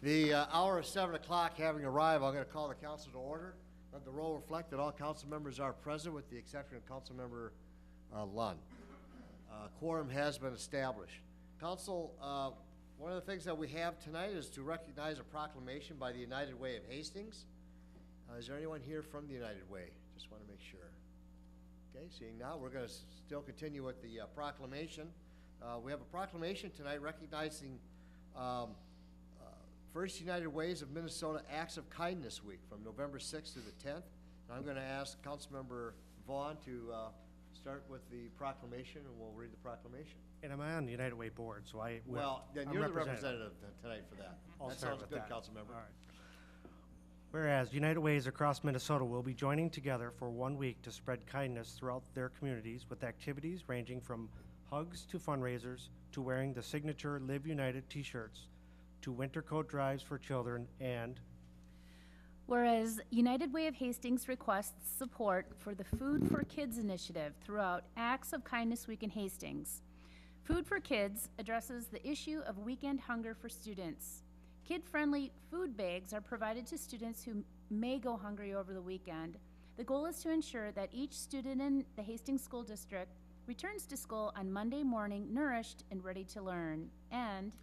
The hour of 7 o'clock having arrived, I'm going to call the council to order. Let the roll reflect that all council members are present with the exception of council member Lund. Quorum has been established. Council, one of the things that we have tonight is to recognize a proclamation by the United Way of Hastings. Is there anyone here from the United Way? Just want to make sure. Okay, seeing now, we're going to still continue with the proclamation. We have a proclamation tonight recognizing First United Ways of Minnesota Acts of Kindness Week from November 6th to the 10th. And I'm going to ask Councilmember Vaughn to start with the proclamation, and we'll read the proclamation. And I'm on the United Way board, so I'm you're the representative tonight for that. That sounds good, Councilmember. All right. Whereas United Ways across Minnesota will be joining together for 1 week to spread kindness throughout their communities with activities ranging from hugs to fundraisers to wearing the signature Live United t-shirts to winter coat drives for children, and whereas United Way of Hastings requests support for the Food for Kids initiative throughout Acts of Kindness Week in Hastings. Food for Kids addresses the issue of weekend hunger for students. Kid-friendly food bags are provided to students who may go hungry over the weekend. The goal is to ensure that each student in the Hastings School District returns to school on Monday morning nourished and ready to learn. And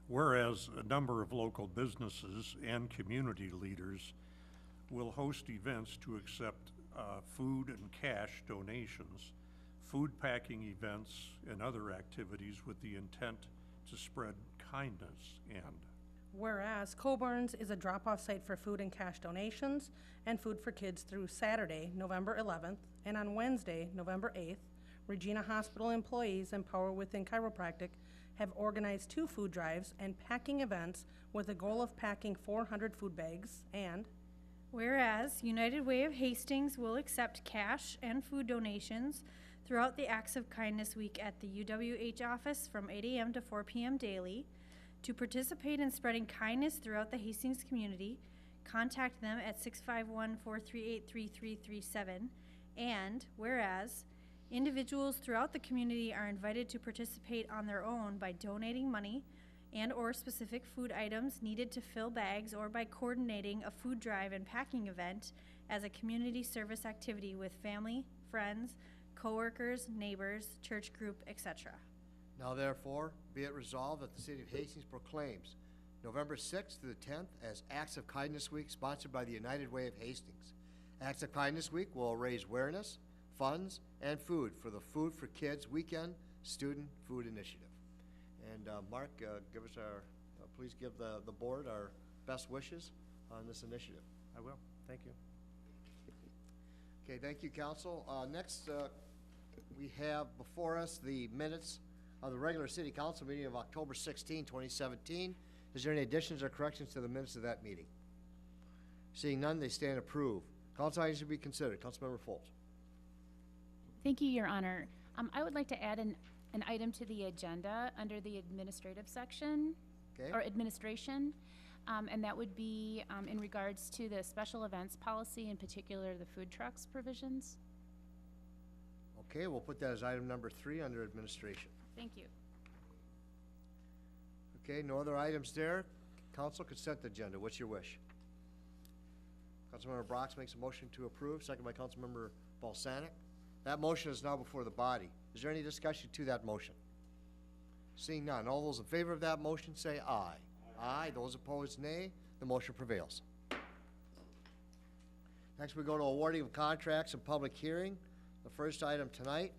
whereas a number of local businesses and community leaders will host events to accept food and cash donations, food packing events, and other activities with the intent to spread kindness. And whereas Coburn's is a drop-off site for food and cash donations and food for kids through Saturday, November 11th, and on Wednesday, November 8th, Regina Hospital employees and Power Within Chiropractic have organized 2 food drives and packing events with the goal of packing 400 food bags. And whereas United Way of Hastings will accept cash and food donations throughout the Acts of Kindness Week at the UWH office from 8 a.m. to 4 p.m. daily. To participate in spreading kindness throughout the Hastings community, contact them at 651-438-3337. And whereas individuals throughout the community are invited to participate on their own by donating money and or specific food items needed to fill bags, or by coordinating a food drive and packing event as a community service activity with family, friends, coworkers, neighbors, church group, etc. Now therefore, be it resolved that the City of Hastings proclaims November 6th to the 10th as Acts of Kindness Week, sponsored by the United Way of Hastings. Acts of Kindness Week will raise awareness, funds, and food for the Food for Kids Weekend Student Food Initiative. And Mark, please give the board our best wishes on this initiative. I will. Thank you. Okay, thank you, Council. Next, we have before us the minutes of the regular City Council meeting of October 16, 2017. Is there any additions or corrections to the minutes of that meeting? Seeing none, they stand approved. Council items to be considered. Councilmember Folch. thank you, Your Honor. I would like to add an item to the agenda under the administrative section, or administration, and that would be in regards to the special events policy, in particular the food trucks provisions. Okay, we'll put that as item number 3 under administration. Thank you. Okay, no other items there. Council consent agenda. What's your wish? Councilmember Brox makes a motion to approve, second by Councilmember Balsanek. That motion is now before the body. Is there any discussion to that motion? Seeing none, all those in favor of that motion say aye. Aye. Those opposed, nay. The motion prevails. Next, we go to awarding of contracts and public hearing. The first item tonight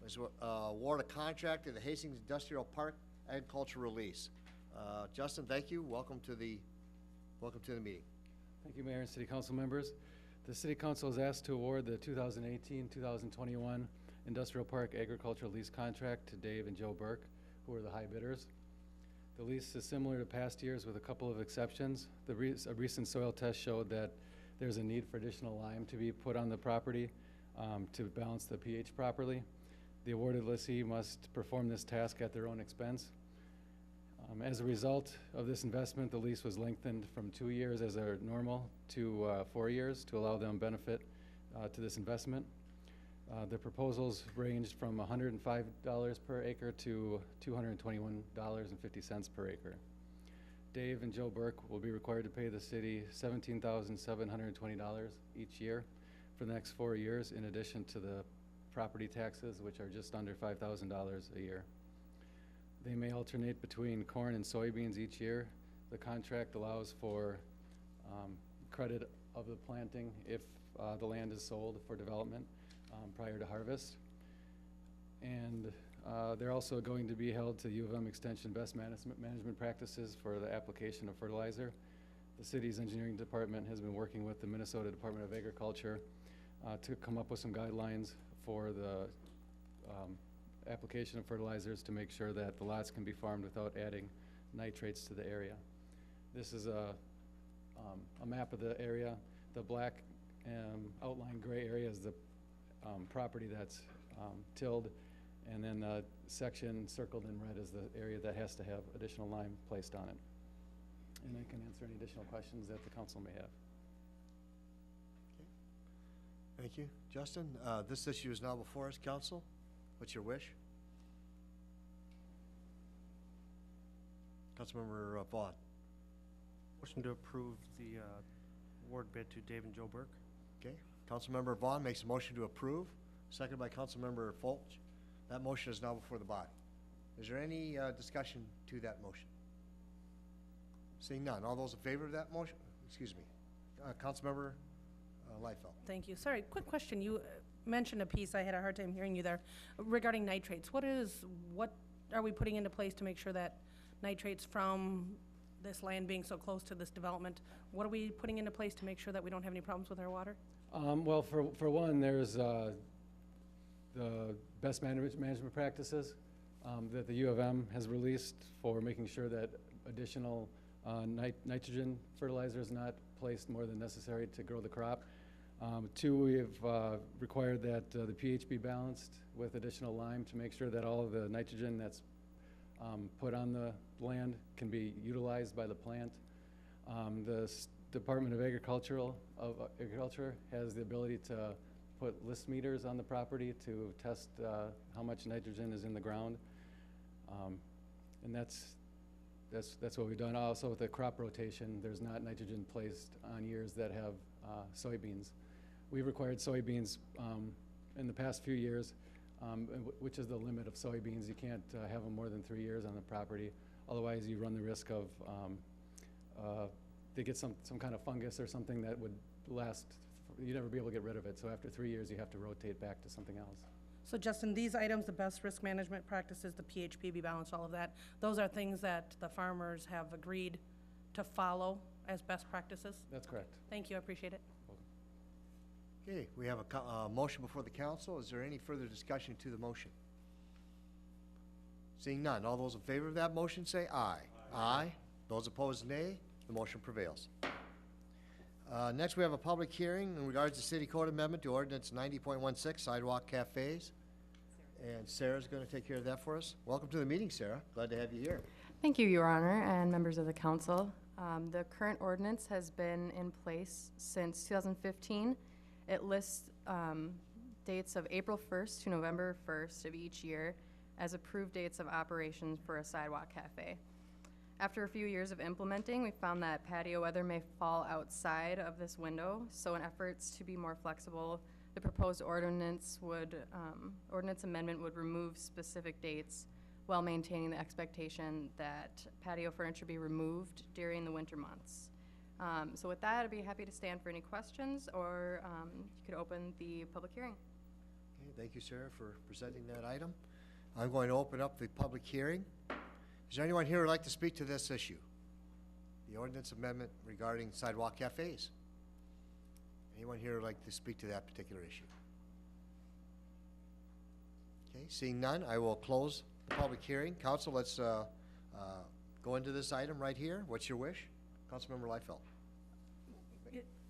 is award a contract to the Hastings Industrial Park agricultural release. Justin, thank you. Welcome to the meeting. Thank you, Mayor and City Council members. The City Council is asked to award the 2018-2021 Industrial Park Agricultural Lease Contract to Dave and Joe Burke, who are the high bidders. The lease is similar to past years with a couple of exceptions. A recent soil test showed that there's a need for additional lime to be put on the property to balance the pH properly. The awarded lessee must perform this task at their own expense. As a result of this investment, the lease was lengthened from 2 years as are normal to 4 years to allow them benefit to this investment. The proposals ranged from $105 per acre to $221.50 per acre. Dave and Joe Burke will be required to pay the city $17,720 each year for the next 4 years, in addition to the property taxes, which are just under $5,000 a year. They may alternate between corn and soybeans each year. The contract allows for credit of the planting if the land is sold for development prior to harvest. And they're also going to be held to U of M Extension best management practices for the application of fertilizer. The city's engineering department has been working with the Minnesota Department of Agriculture to come up with some guidelines for the application of fertilizers to make sure that the lots can be farmed without adding nitrates to the area. This is a map of the area. The black outlined gray area is the property that's tilled, and then the section circled in red is the area that has to have additional lime placed on it. And I can answer any additional questions that the council may have. Thank you. Justin, this issue is now before us, council. What's your wish? Councilmember Vaughn. Motion to approve the award bid to Dave and Joe Burke. Okay. Councilmember Vaughn makes a motion to approve, seconded by Councilmember Folch. That motion is now before the body. Is there any discussion to that motion? Seeing none. All those in favor of that motion? Excuse me. Councilmember Leifeld. Thank you. Sorry, quick question. You mentioned a piece, I had a hard time hearing you there, regarding nitrates. What are we putting into place to make sure that nitrates from this land being so close to this development, what are we putting into place to make sure that we don't have any problems with our water? Well, for one, there's the best management practices that the U of M has released for making sure that additional nitrogen fertilizer is not placed more than necessary to grow the crop. Two, we've required that the pH be balanced with additional lime to make sure that all of the nitrogen that's put on the land can be utilized by the plant. The Department of Agriculture has the ability to put list meters on the property to test how much nitrogen is in the ground. And that's what we've done. Also with the crop rotation, there's not nitrogen placed on years that have soybeans. We've required soybeans in the past few years, which is the limit of soybeans. You can't have them more than 3 years on the property. Otherwise, you run the risk of they get some kind of fungus or something that would last. You'd never be able to get rid of it. So after 3 years, you have to rotate back to something else. So Justin, these items, the best risk management practices, the PHP be balanced, all of that, those are things that the farmers have agreed to follow as best practices? That's correct. Thank you, I appreciate it. Okay, we have a motion before the council. Is there any further discussion to the motion? Seeing none, all those in favor of that motion say aye. Aye. Those opposed, nay. The motion prevails. Next, we have a public hearing in regards to City Code Amendment to Ordinance 90.16, Sidewalk Cafes. And Sarah's going to take care of that for us. Welcome to the meeting, Sarah. Glad to have you here. Thank you, Your Honor, and members of the council. The current ordinance has been in place since 2015. It lists dates of April 1st to November 1st of each year as approved dates of operation for a sidewalk cafe. After a few years of implementing, we found that patio weather may fall outside of this window, so in efforts to be more flexible, the proposed ordinance amendment would remove specific dates while maintaining the expectation that patio furniture be removed during the winter months. So with that, I'd be happy to stand for any questions, or you could open the public hearing. Okay, thank you, Sarah, for presenting that item. I'm going to open up the public hearing. Is there anyone here who would like to speak to this issue? The ordinance amendment regarding sidewalk cafes? Anyone here who would like to speak to that particular issue? Okay, seeing none, I will close the public hearing. Council, let's go into this item right here. What's your wish? Councilmember Leifeld.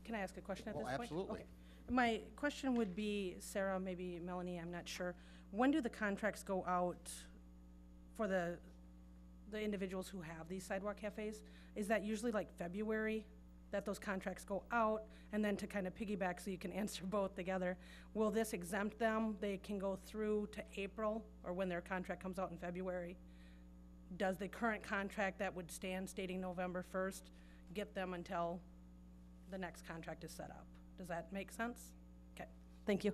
Can I ask a question at this Oh, point? absolutely. Okay. My question would be, Sarah, maybe Melanie, I'm not sure. When do the contracts go out for the individuals who have these sidewalk cafes? Is that usually like February that those contracts go out? And then to kind of piggyback so you can answer both together, will this exempt them? They can go through to April, or when their contract comes out in February? does the current contract that would stand stating November 1st get them until the next contract is set up? Does that make sense? Okay, thank you.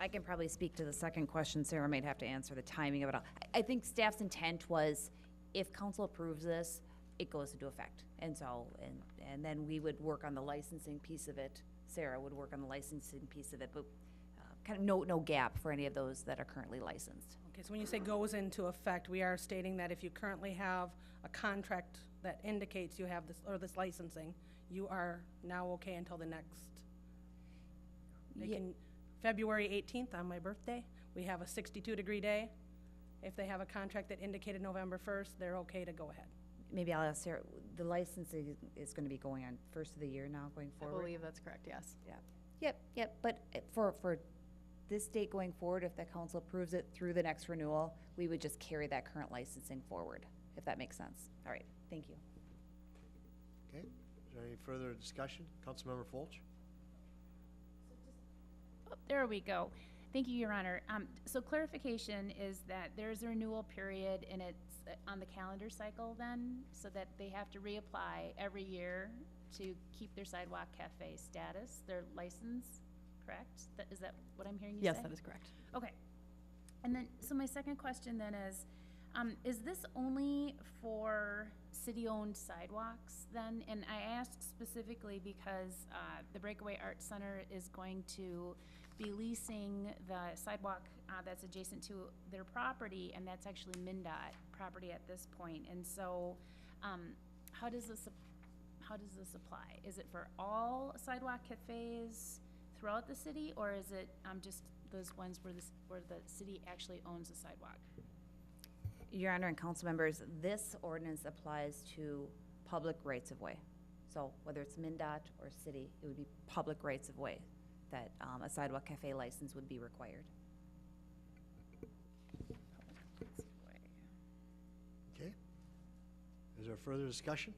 I can probably speak to the second question. Sarah might have to answer the timing of it all. I think staff's intent was, if council approves this, it goes into effect. And so, and then we would work on the licensing piece of it. Sarah would work on the licensing piece of it, but kind of no gap for any of those that are currently licensed. Okay, so when you say goes into effect, we are stating that if you currently have a contract that indicates you have this, or this licensing, you are now okay until the next. They Ye- can, February 18th, on my birthday, we have a 62-degree day. If they have a contract that indicated November 1st, they're okay to go ahead. Maybe I'll ask Sarah, the licensing is going to be going on first of the year now going I forward? believe that's correct, yes. Yep, but for this date going forward, if the council approves it through the next renewal, we would just carry that current licensing forward, if that makes sense. All right, thank you. Okay, is there any further discussion? Councilmember Folch? Oh, there we go. Thank you, Your Honor. So clarification is that there's a renewal period and it's on the calendar cycle then, so that they have to reapply every year to keep their sidewalk cafe status, their license, correct? Is that what I'm hearing you say? Yes, that is correct. Okay. And then, so my second question then is this only for city-owned sidewalks then? And I ask specifically because the Breakaway Arts Center is going to be leasing the sidewalk that's adjacent to their property, and that's actually MnDOT property at this point. And so, how does this apply? Is it for all sidewalk cafes throughout the city, or is it just those ones where the city actually owns the sidewalk? Your Honor and council members, this ordinance applies to public rights of way. So whether it's MnDOT or city, it would be public rights of way that a sidewalk cafe license would be required. Okay. Is there further discussion?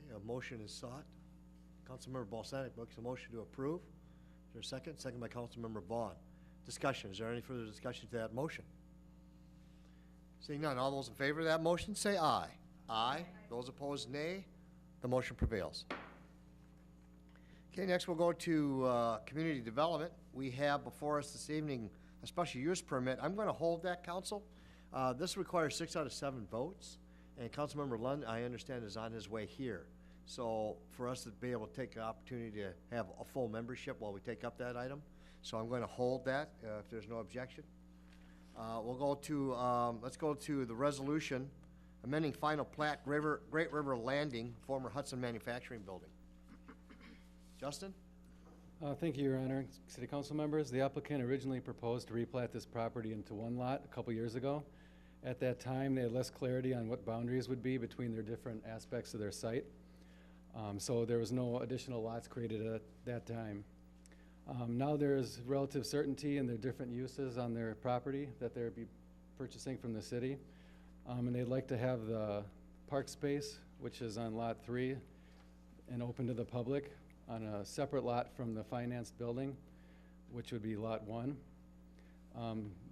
Okay, a motion is sought. Councilmember Balsanek makes a motion to approve. Is there a second? Second by Councilmember Vaughn. Discussion. Is there any further discussion to that motion? Seeing none, all those in favor of that motion say aye. Aye. Those opposed, nay. The motion prevails. Okay, next we'll go to community development. We have before us this evening a special use permit. I'm going to hold that, council. This requires 6 out of 7 votes, and Councilmember Lund, I understand, is on his way here. So for us to be able to take the opportunity to have a full membership while we take up that item, so I'm going to hold that if there's no objection. We'll go to, let's go to the resolution amending final plat Great River Landing, former Hudson Manufacturing Building. Justin? Thank you, Your Honor. City Council members, the applicant originally proposed to replat this property into one lot a couple years ago. At that time, they had less clarity on what boundaries would be between their different aspects of their site. So there was no additional lots created at that time. Now there is relative certainty in their different uses on their property that they'll be purchasing from the city. And they'd like to have the park space, which is on Lot 3 and open to the public, on a separate lot from the financed building, which would be Lot 1.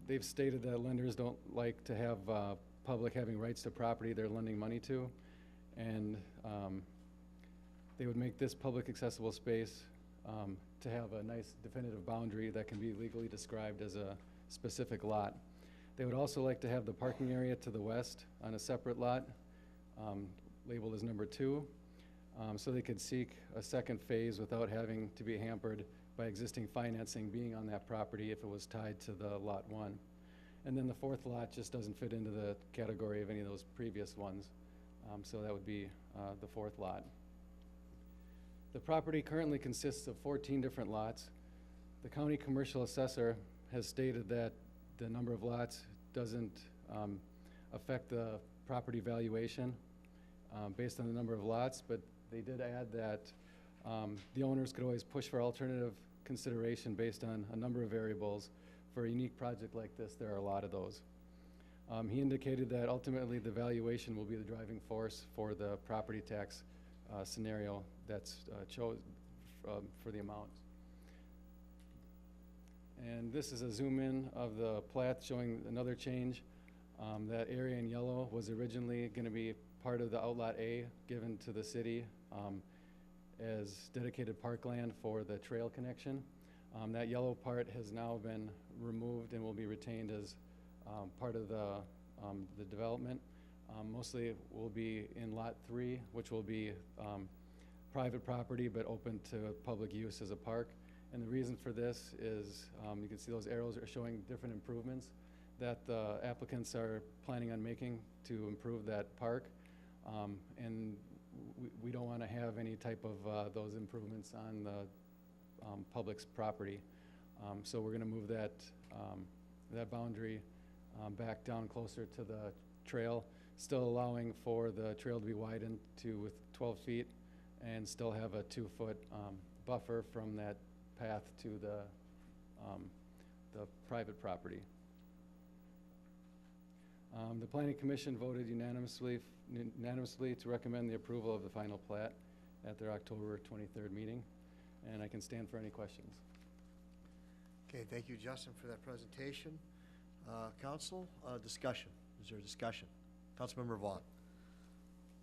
They've stated that lenders don't like to have public having rights to property they're lending money to, and they would make this public accessible space to have a nice definitive boundary that can be legally described as a specific lot. They would also like to have the parking area to the west on a separate lot, labeled as number 2. So they could seek a second phase without having to be hampered by existing financing being on that property if it was tied to the Lot 1. And then the 4th lot just doesn't fit into the category of any of those previous ones. So that would be the 4th lot. The property currently consists of 14 different lots. The county commercial assessor has stated that the number of lots doesn't affect the property valuation based on the number of lots, but they did add that the owners could always push for alternative consideration based on a number of variables. For a unique project like this, there are a lot of those. He indicated that ultimately the valuation will be the driving force for the property tax scenario that's chosen for the amount. And this is a zoom in of the plat showing another change. That area in yellow was originally going to be part of the Outlot A given to the city as dedicated parkland for the trail connection. That yellow part has now been removed and will be retained as part of the development. Mostly will be in Lot 3, which will be private property but open to public use as a park. And the reason for this is you can see those arrows are showing different improvements that the applicants are planning on making to improve that park. And we don't want to have any type of those improvements on the public's property. So we're going to move that, that boundary back down closer to the trail, still allowing for the trail to be widened to with 12 feet and still have a 2-foot buffer from that path to the private property. The Planning Commission voted unanimously to recommend the approval of the final plat at their October 23rd meeting, and I can stand for any questions. Okay, thank you, Justin, for that presentation. Council, discussion. Is there a discussion? Councilmember Vaughn.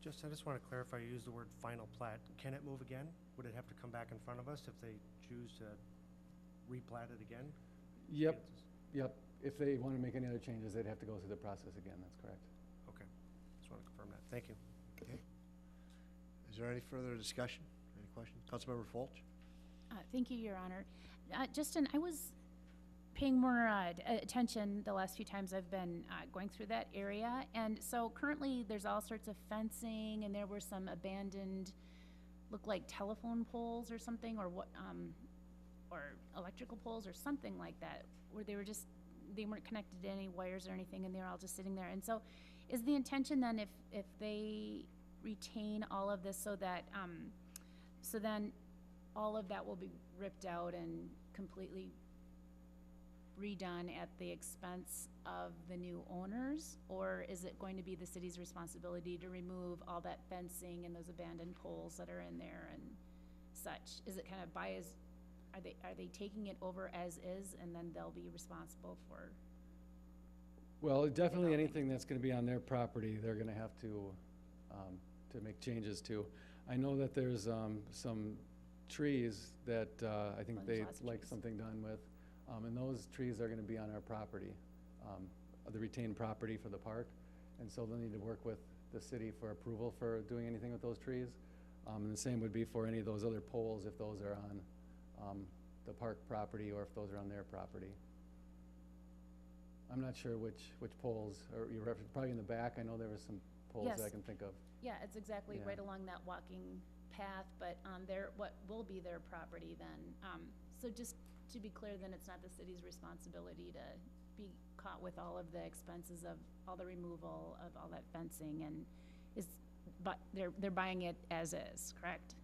I just want to clarify, you used the word final plat. Can it move again? Would it have to come back in front of us if they choose to replat it again? Yep. If they want to make any other changes, they'd have to go through the process again. That's correct. Okay, just want to confirm that. Thank you. Okay. Is there any further discussion? Any questions? Councilmember Folch? Thank you, Your Honor. Justin, I was paying more attention the last few times I've been going through that area. And so currently there's all sorts of fencing, and there were some abandoned, look like telephone poles or something, or what, or electrical poles or something like that, where they weren't connected to any wires or anything, and they were all just sitting there. And so is the intention then if they retain all of this so that, so then all of that will be ripped out and completely redone at the expense of the new owners? Or is it going to be the city's responsibility to remove all that fencing and those abandoned poles that are in there and such? Is it kind of are they taking it over as is, and then they'll be responsible for? Well, definitely anything that's going to be on their property, they're going to have to make changes to. I know that there's some trees that I think there's they'd lots of like trees. something done with, and those trees are going to be on our property, the retained property for the park, and so they'll need to work with the city for approval for doing anything with those trees. And the same would be for any of those other poles if those are on the park property or if those are on their property. I'm not sure which poles, or you're probably in the back. I know there were some poles that I Yes. can think of. Yeah, it's exactly Yeah. right along that walking path, but on what will be their property then. So just to be clear, then it's not the city's responsibility to be caught with all of the expenses of all the removal of all that fencing, and but they're buying it as is, correct?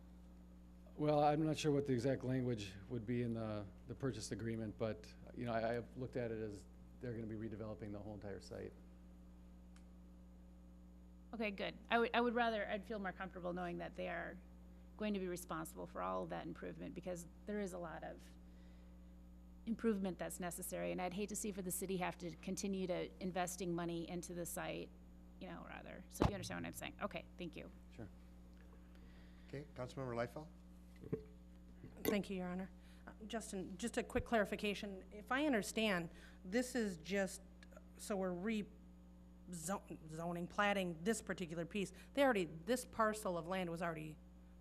Well, I'm not sure what the exact language would be in the purchase agreement, but you know, I've looked at it as they're going to be redeveloping the whole entire site. Okay, good. I'd feel more comfortable knowing that they are going to be responsible for all of that improvement, because there is a lot of improvement that's necessary, and I'd hate to see for the city have to continue to investing money into the site, rather. So you understand what I'm saying? Okay, thank you. Sure. Okay, Councilmember Leifeld? Thank you, Your Honor. Justin, just a quick clarification. If I understand, this is just, so we're zoning, platting this particular piece. This parcel of land was already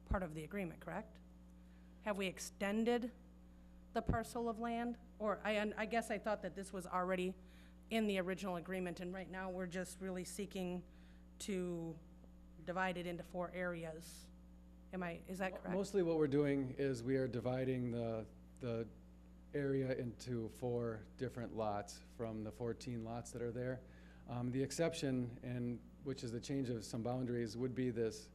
part of the agreement, correct? Have we extended the parcel of land? Or I guess I thought that this was already in the original agreement, and right now we're just really seeking to divide it into 4 areas. Is that correct? Mostly what we're doing is we are dividing the area into 4 different lots from the 14 lots that are there. The exception, and which is the change of some boundaries, would be this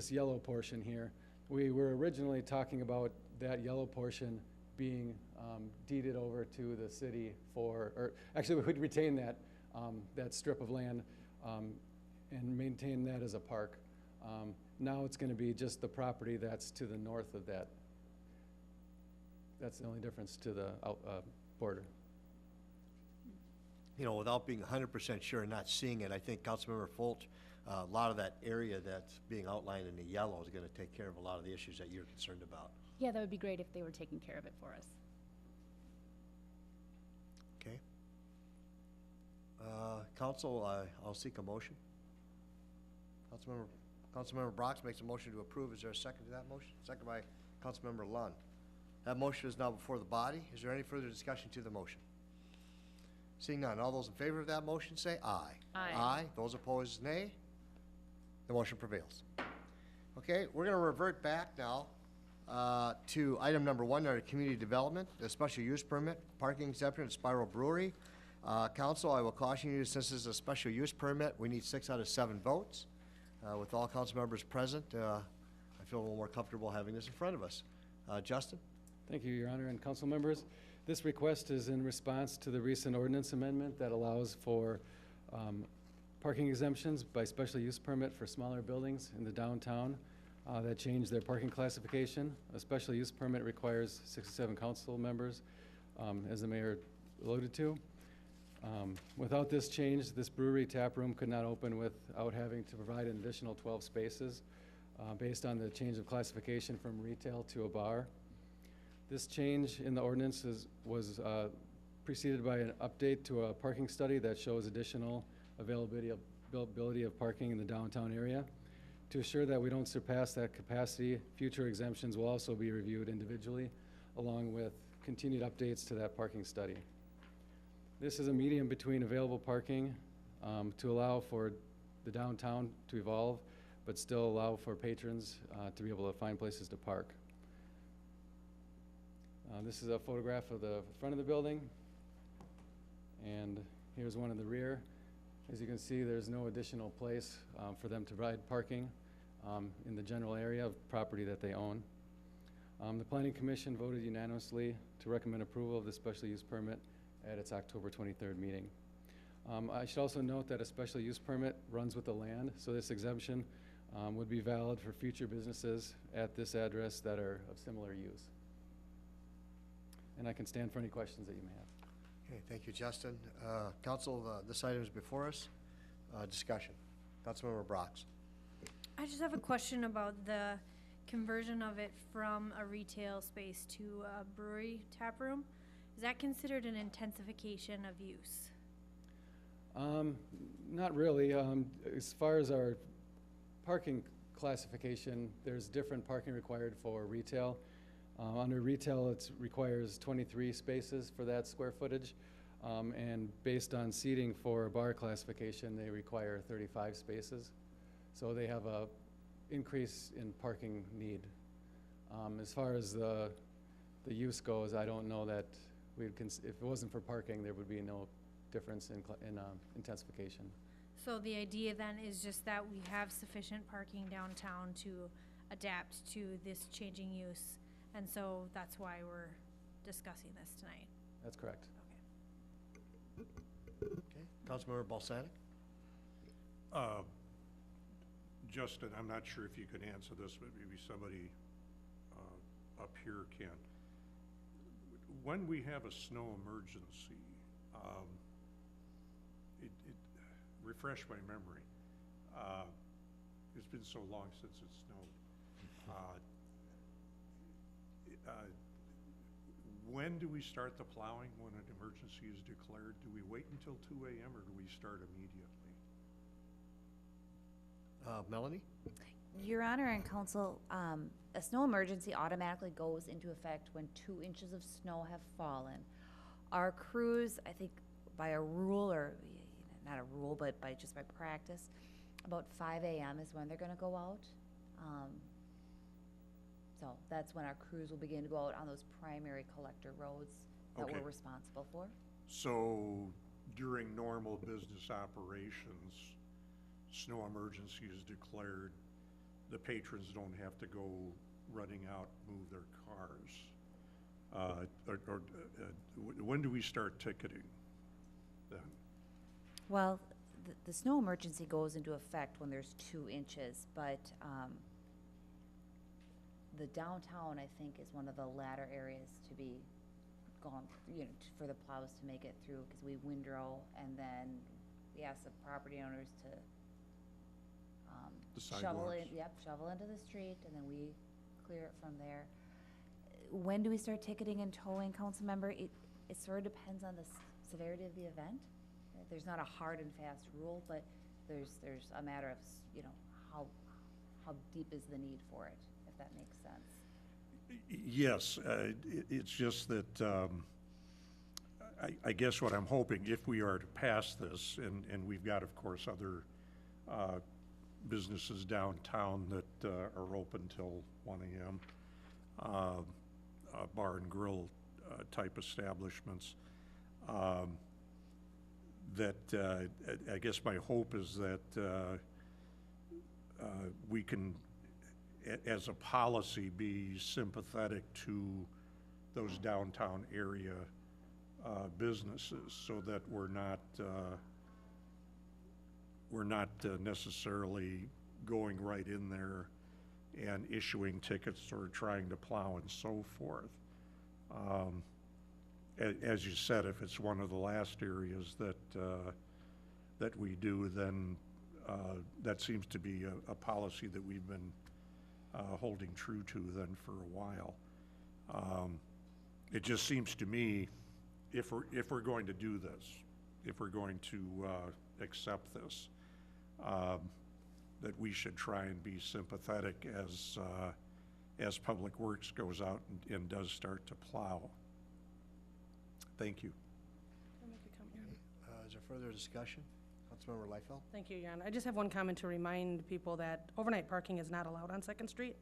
yellow portion here. We were originally talking about that yellow portion being deeded over to the city or actually we would retain that strip of land and maintain that as a park. Now it's going to be just the property that's to the north of that. That's the only difference to the border. You know, without being 100% sure and not seeing it, I think Councilmember Folch, a lot of that area that's being outlined in the yellow is gonna take care of a lot of the issues that you're concerned about. Yeah, that would be great if they were taking care of it for us. Okay? Council, I'll seek a motion. Councilmember Brox makes a motion to approve. Is there a second to that motion? Second by Councilmember Lund. That motion is now before the body. Is there any further discussion to the motion? Seeing none, all those in favor of that motion say aye. Aye. Aye. Those opposed, nay. The motion prevails. Okay, we're gonna revert back now to item number 1 under community development, the special use permit, parking exemption at Spiral Brewery. Council, I will caution you, since this is a special use permit, we need 6 out of 7 votes. With all council members present, I feel a little more comfortable having this in front of us. Justin? Thank you, Your Honor, and council members. This request is in response to the recent ordinance amendment that allows for parking exemptions by special use permit for smaller buildings in the downtown that change their parking classification. A special use permit requires 67 council members, as the mayor alluded to. Without this change, this brewery tap room could not open without having to provide an additional 12 spaces based on the change of classification from retail to a bar. This change in the ordinance was preceded by an update to a parking study that shows additional availability of parking in the downtown area. To ensure that we don't surpass that capacity, future exemptions will also be reviewed individually, along with continued updates to that parking study. This is a medium between available parking to allow for the downtown to evolve, but still allow for patrons to be able to find places to park. This is a photograph of the front of the building, and here's one in the rear. As you can see, there's no additional place for them to provide parking in the general area of property that they own. The Planning Commission voted unanimously to recommend approval of the special use permit at its October 23rd meeting. I should also note that a special use permit runs with the land, so this exemption would be valid for future businesses at this address that are of similar use. And I can stand for any questions that you may have. Okay, thank you, Justin. Council, this item is before us. Discussion. Councilmember Brox. I just have a question about the conversion of it from a retail space to a brewery tap room. Is that considered an intensification of use? Not really. As far as our parking classification, there's different parking required for retail. Under retail, it requires 23 spaces for that square footage. And based on seating for a bar classification, they require 35 spaces. So they have a increase in parking need. As far as the use goes, I don't know that if it wasn't for parking, there would be no difference in intensification. So the idea then is just that we have sufficient parking downtown to adapt to this changing use, and so that's why we're discussing this tonight. That's correct. Okay. Councilmember Balsanek. Justin, I'm not sure if you can answer this, but maybe somebody up here can. When we have a snow emergency, refresh my memory. It's been so long since it snowed. When do we start the plowing when an emergency is declared? Do we wait until 2 a.m. or do we start immediately? Melanie? Your Honor and Council, a snow emergency automatically goes into effect when 2 inches of snow have fallen. Our crews, I think by a rule, or not a rule, but by practice, about 5 a.m. is when they're gonna go out. So that's when our crews will begin to go out on those primary collector roads that Okay. we're responsible for. So during normal business operations, snow emergency is declared, the patrons don't have to go running out, move their cars. When do we start ticketing then? Well, the snow emergency goes into effect when there's 2 inches, but the downtown, I think, is one of the latter areas to be gone, for the plows to make it through, because we windrow, and then we ask the property owners to The shovel sidewalks. shovel into the street, and then we clear it from there. When do we start ticketing and towing, council member? It sort of depends on the severity of the event. There's not a hard and fast rule, but there's a matter of, how deep is the need for it, if that makes sense. Yes, it's just that, I guess what I'm hoping, if we are to pass this, and we've got, of course, other businesses downtown that are open till 1 AM, bar and grill type establishments, that I guess my hope is that we can, as a policy, be sympathetic to those downtown area businesses, so that we're not necessarily going right in there and issuing tickets or trying to plow and so forth. As you said, if it's one of the last areas that we do, then that seems to be a policy that we've been holding true to then for a while. It just seems to me, if we're going to do this, if we're going to accept this, that we should try and be sympathetic as Public Works goes out and does start to plow. Thank you. Can I make a comment, Your Honor? Is there further discussion? Councilmember Leifeld? Thank you, Your Honor. I just have one comment to remind people that overnight parking is not allowed on Second Street.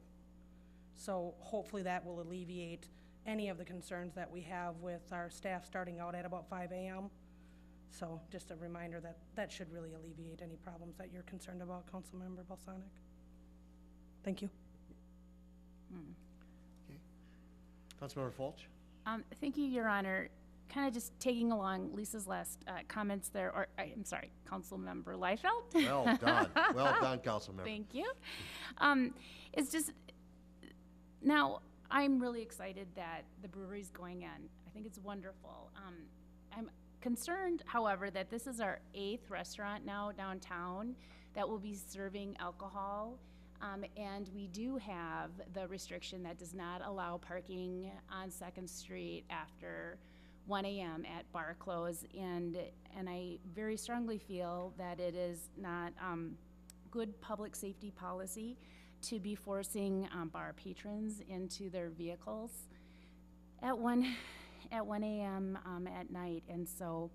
So hopefully that will alleviate any of the concerns that we have with our staff starting out at about 5 AM. So just a reminder that that should really alleviate any problems that you're concerned about, Councilmember Balsanek. Thank you. Okay. Councilmember Folch? Thank you, Your Honor. Kind of just tagging along Lisa's last comments there, or I'm sorry, Councilmember Leifeld. Well done. Well done, Councilmember. Thank you. It's just, now, I'm really excited that the brewery's going in. I think it's wonderful. I'm concerned, however, that this is our 8th restaurant now downtown that will be serving alcohol. And we do have the restriction that does not allow parking on Second Street after 1 AM at bar close. And I very strongly feel that it is not good public safety policy to be forcing bar patrons into their vehicles at 1 AM at night. And so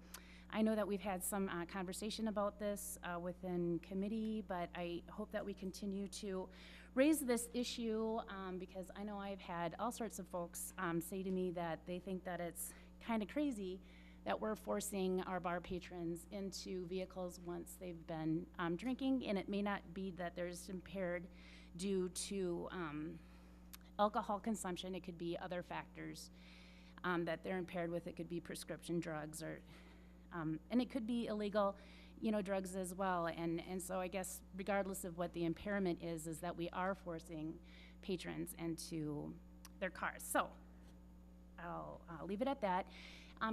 I know that we've had some conversation about this within committee, but I hope that we continue to raise this issue because I know I've had all sorts of folks say to me that they think that it's kind of crazy that we're forcing our bar patrons into vehicles once they've been drinking, and it may not be that they're just impaired due to alcohol consumption. It could be other factors that they're impaired with. It could be prescription drugs, or and it could be illegal, drugs as well. And so I guess regardless of what the impairment is that we are forcing patrons into their cars. So I'll leave it at that.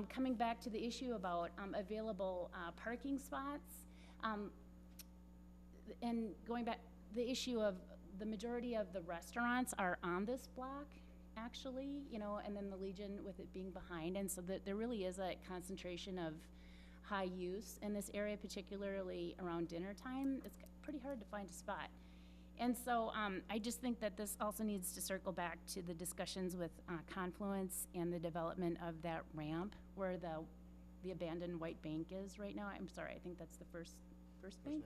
Coming back to the issue about available parking spots, and going back, the issue of the majority of the restaurants are on this block, actually, and then the Legion with it being behind. And so there really is a concentration of high use in this area, particularly around dinner time. It's pretty hard to find a spot. And so I just think that this also needs to circle back to the discussions with Confluence and the development of that ramp where the abandoned white bank is right now. I'm sorry, I think that's the first bank?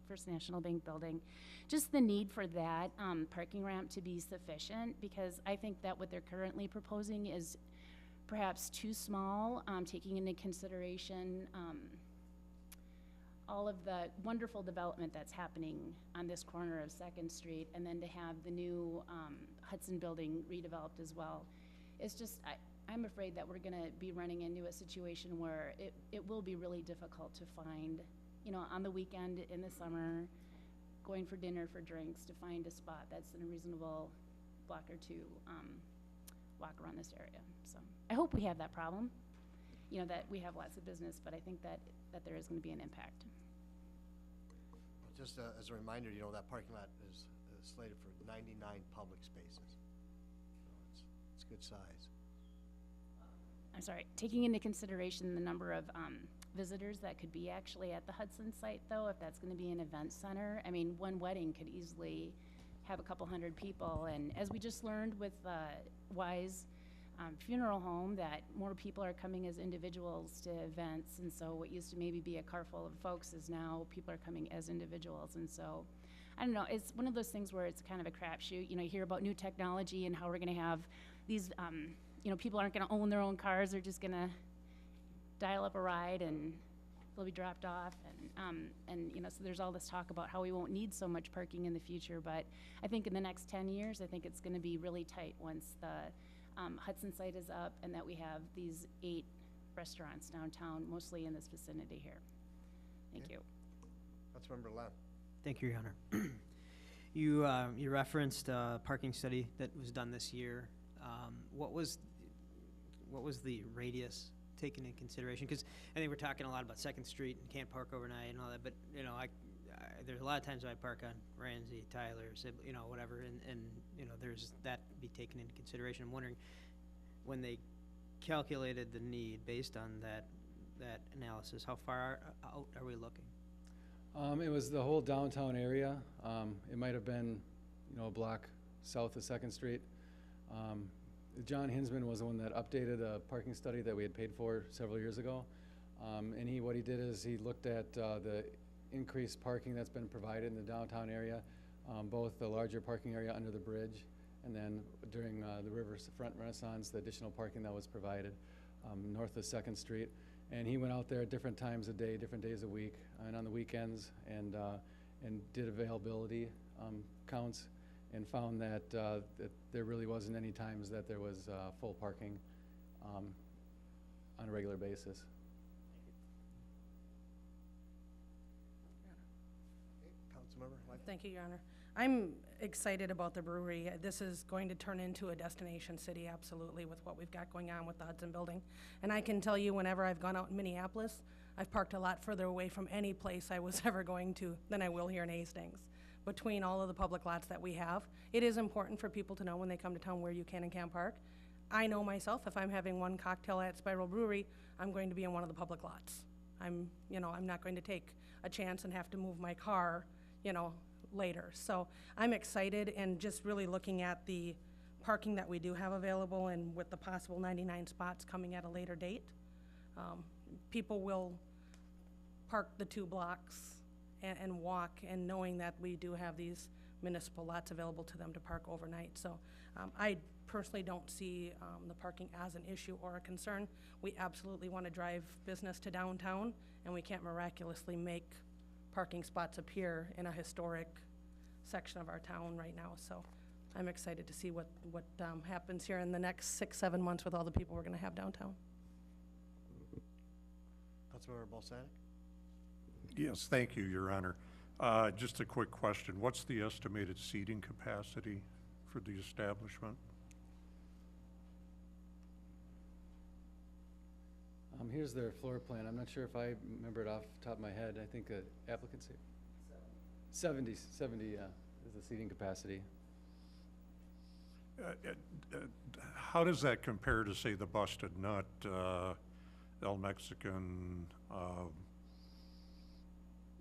First National Bank building. Just the need for that parking ramp to be sufficient, because I think that what they're currently proposing is perhaps too small, taking into consideration all of the wonderful development that's happening on this corner of 2nd Street, and then to have the new Hudson building redeveloped as well. It's just, I'm afraid that we're gonna be running into a situation where it will be really difficult to find, on the weekend, in the summer, going for dinner, for drinks, to find a spot that's in a reasonable block or two, walk around this area. So I hope we have that problem, you know, that we have lots of business, but I think that there is gonna be an impact. Just as a reminder, you know, that parking lot is slated for 99 public spaces. So it's good size. I'm sorry, taking into consideration the number of visitors that could be actually at the Hudson site, though, if that's gonna be an event center, I mean, one wedding could easily have a couple hundred people, and as we just learned with Wise Funeral Home, that more people are coming as individuals to events, and so what used to maybe be a car full of folks is now people are coming as individuals, and so, I don't know, it's one of those things where it's kind of a crapshoot. You know, you hear about new technology and how we're gonna have these, you know, people aren't gonna own their own cars, they're just gonna dial up a ride and they'll be dropped off, and you know, so there's all this talk about how we won't need so much parking in the future, but I think in the next 10 years, I think it's gonna be really tight once the Hudson site is up and that we have these 8 restaurants downtown, mostly in this vicinity here. Thank you. Councilmember Lund. Thank you, Your Honor. You referenced a parking study that was done this year. What was the radius taken into consideration? Because I think we're talking a lot about 2nd Street and can't park overnight and all that, but you know, there's a lot of times I park on Ramsey, Tyler, you know, whatever, and you know, there's that be taken into consideration. I'm wondering, when they calculated the need based on that analysis, how far out are we looking? It was the whole downtown area. It might have been, you know, a block south of 2nd Street. John Hinsman was the one that updated a parking study that we had paid for several years ago. And what he did is he looked at the increased parking that's been provided in the downtown area, both the larger parking area under the bridge, and then during the Riverfront Renaissance, the additional parking that was provided north of 2nd Street. And he went out there at different times of day, different days a week, and on the weekends, and did availability counts, and found that there really wasn't any times that there was full parking on a regular basis. Councilmember Leifeld. Thank you, Your Honor. I'm excited about the brewery. This is going to turn into a destination city, absolutely, with what we've got going on with the Hudson building. And I can tell you, whenever I've gone out in Minneapolis, I've parked a lot further away from any place I was ever going to than I will here in Hastings. Between all of the public lots that we have, it is important for people to know when they come to town where you can and can't park. I know myself, if I'm having one cocktail at Spiral Brewery, I'm going to be in one of the public lots. I'm not going to take a chance and have to move my car, you know, later. So I'm excited, and just really looking at the parking that we do have available, and with the possible 99 spots coming at a later date, people will park the 2 blocks and walk, and knowing that we do have these municipal lots available to them to park overnight. So I personally don't see the parking as an issue or a concern. We absolutely want to drive business to downtown, and we can't miraculously make parking spots appear in a historic section of our town right now. So I'm excited to see what happens here in the next 6-7 months with all the people we're going to have downtown. Councilmember Balsanek. Yes, thank you, Your Honor. Just a quick question. What's the estimated seating capacity for the establishment? Here's their floor plan. I'm not sure if I remember it off the top of my head. I think applicants, 70 is the seating capacity. How does that compare to, say, the Busted Nut, El Mexican,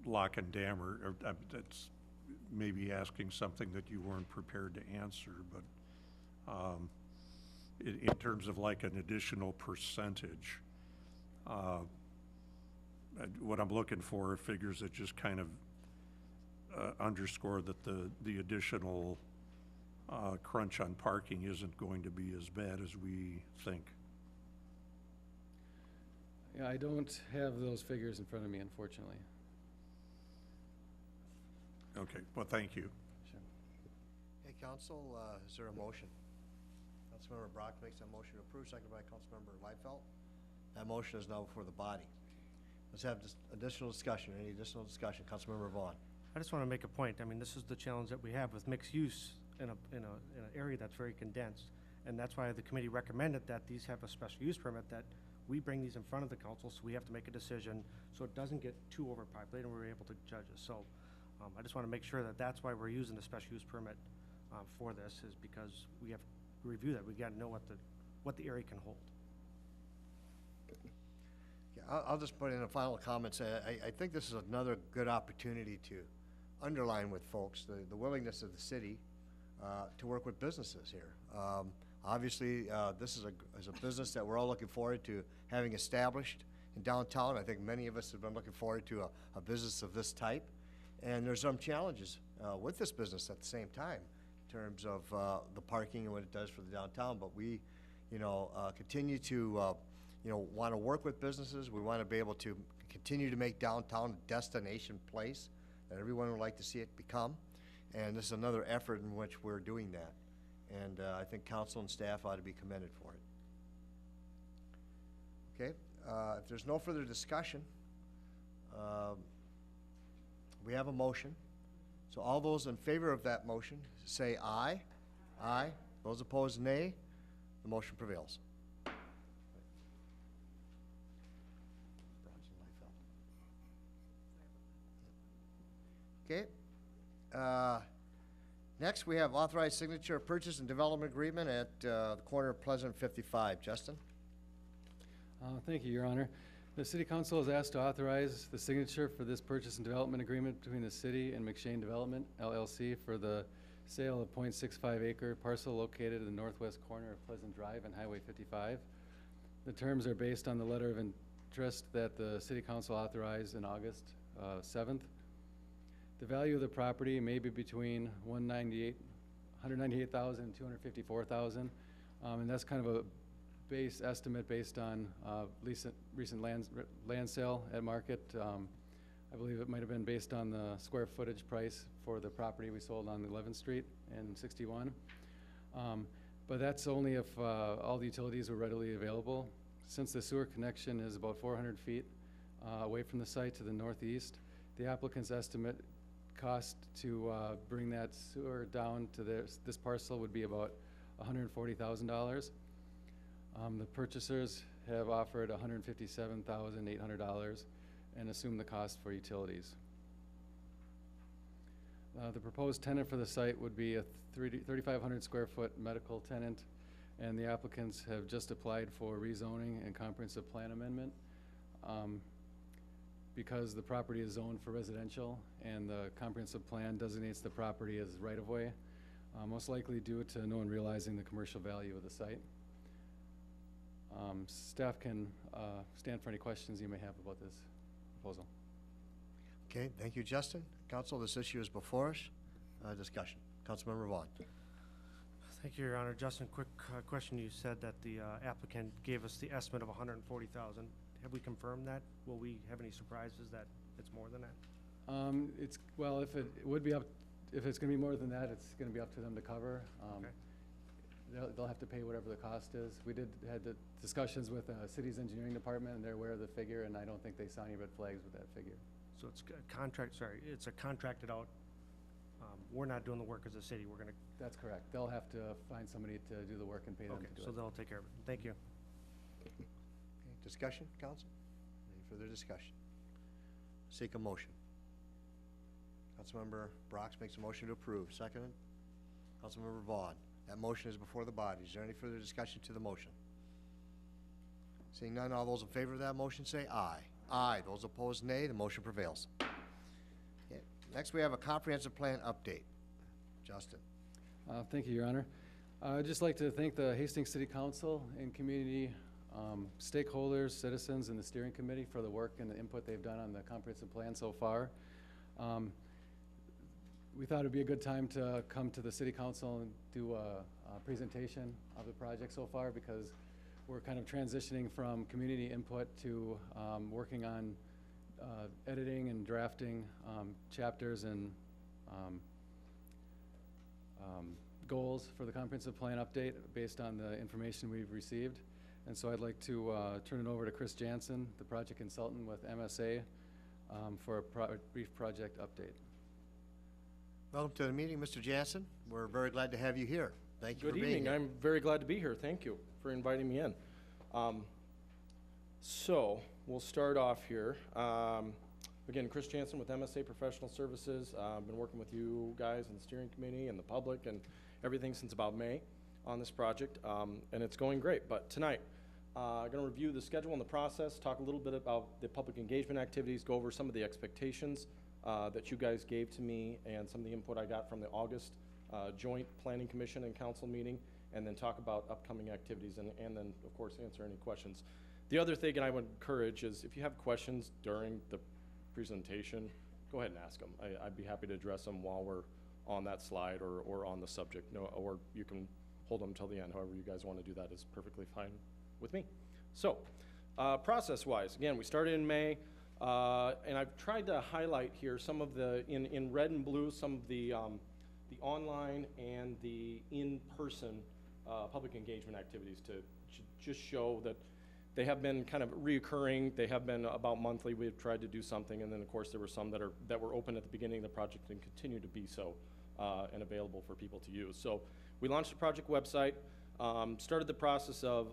Lock and Dammer? That's maybe asking something that you weren't prepared to answer, but in terms of like an additional percentage, what I'm looking for are figures that just kind of underscore that the additional crunch on parking isn't going to be as bad as we think. Yeah, I don't have those figures in front of me, unfortunately. Okay, well, thank you. Sure. Okay, council, is there a motion? Councilmember Brock makes that motion to approve, seconded by Councilmember Leifeld. That motion is now before the body. Let's have just additional discussion. Any additional discussion? Councilmember Vaughn. I just want to make a point. I mean, this is the challenge that we have with mixed use in an area that's very condensed. And that's why the committee recommended that these have a special use permit, that we bring these in front of the council, so we have to make a decision, so it doesn't get too overpopulated, and we're able to judge it. So I just want to make sure that that's why we're using the special use permit for this, is because we have to review that. We got to know what the area can hold. Yeah, I'll just put in a final comment. I think this is another good opportunity to underline with folks the willingness of the city to work with businesses here. Obviously, this is a business that we're all looking forward to having established in downtown. I think many of us have been looking forward to a business of this type. And there's some challenges with this business at the same time in terms of the parking and what it does for the downtown. But we, continue to, want to work with businesses. We want to be able to continue to make downtown a destination place that everyone would like to see it become. And this is another effort in which we're doing that. And I think council and staff ought to be commended for it. Okay, if there's no further discussion, we have a motion. So all those in favor of that motion say aye. Aye. Those opposed, nay. The motion prevails. Okay. Next, we have authorized signature of purchase and development agreement at the corner of Pleasant 55. Justin? Thank you, Your Honor. The City Council is asked to authorize the signature for this purchase and development agreement between the city and McShane Development, LLC, for the sale of .65 acre parcel located in the northwest corner of Pleasant Drive and Highway 55. The terms are based on the letter of interest that the City Council authorized in August 7th. The value of the property may be between $198,000 and $254,000, and that's kind of a base estimate based on recent land sale at market. I believe it might have been based on the square footage price for the property we sold on 11th Street in 61. But that's only if all the utilities were readily available. Since the sewer connection is about 400 feet away from the site to the northeast, the applicant's estimate cost to bring that sewer down to this parcel would be about $140,000. The purchasers have offered $157,800 and assumed the cost for utilities. The proposed tenant for the site would be a 3,500 square foot medical tenant, and the applicants have just applied for rezoning and comprehensive plan amendment. Because the property is zoned for residential and the comprehensive plan designates the property as right-of-way, most likely due to no one realizing the commercial value of the site. Staff can stand for any questions you may have about this proposal. Okay, thank you, Justin. Council, this issue is before us. Discussion. Councilmember Vaughn. Thank you, Your Honor. Justin, quick question. You said that the applicant gave us the estimate of $140,000. Have we confirmed that? Will we have any surprises that it's more than that? Well, if it would be up, if it's going to be more than that, it's going to be up to them to cover. Okay. They'll have to pay whatever the cost is. We had the discussions with the city's engineering department, and they're aware of the figure, and I don't think they saw any red flags with that figure. So it's a contracted out, we're not doing the work as a city, we're gonna. That's correct. They'll have to find somebody to do the work and pay them Okay, to do so it. they'll take care of it. Thank you. Okay, discussion, council? Any further discussion? Seek a motion. Councilmember Brox makes a motion to approve. Seconded. Councilmember Vaughn. That motion is before the body. Is there any further discussion to the motion? Seeing none, all those in favor of that motion say aye. Aye. Those opposed, nay. The motion prevails. Okay. Next, we have a comprehensive plan update. Justin. Thank you, Your Honor. I'd just like to thank the Hastings City Council and community stakeholders, citizens, and the steering committee for the work and the input they've done on the comprehensive plan so far. We thought it'd be a good time to come to the City Council and do a presentation of the project so far, because we're kind of transitioning from community input to working on editing and drafting chapters and goals for the comprehensive plan update based on the information we've received. And so I'd like to turn it over to Chris Jansen, the project consultant with MSA, for a brief project update. Welcome to the meeting, Mr. Jansen. We're very glad to have you here. Thank you for Good being evening. here. I'm very glad to be here. Thank you for inviting me in. So we'll start off here. Again, Chris Jansen with MSA Professional Services. I've been working with you guys and the steering committee and the public and everything since about May on this project, and it's going great. But tonight, I'm going to review the schedule and the process, talk a little bit about the public engagement activities, go over some of the expectations that you guys gave to me and some of the input I got from the August joint planning commission and council meeting, and then talk about upcoming activities and then, of course, answer any questions. The other thing I would encourage is if you have questions during the presentation, go ahead and ask them. I'd be happy to address them while we're on that slide or on the subject, or you can hold them till the end. However you guys want to do that is perfectly fine with me. So, process-wise, again, we started in May, and I've tried to highlight here some of the, in red and blue, some of the online and the in-person public engagement activities to just show that they have been kind of reoccurring. They have been about monthly. We've tried to do something, and then of course there were some that were open at the beginning of the project and continue to be so and available for people to use. So we launched the project website, started the process of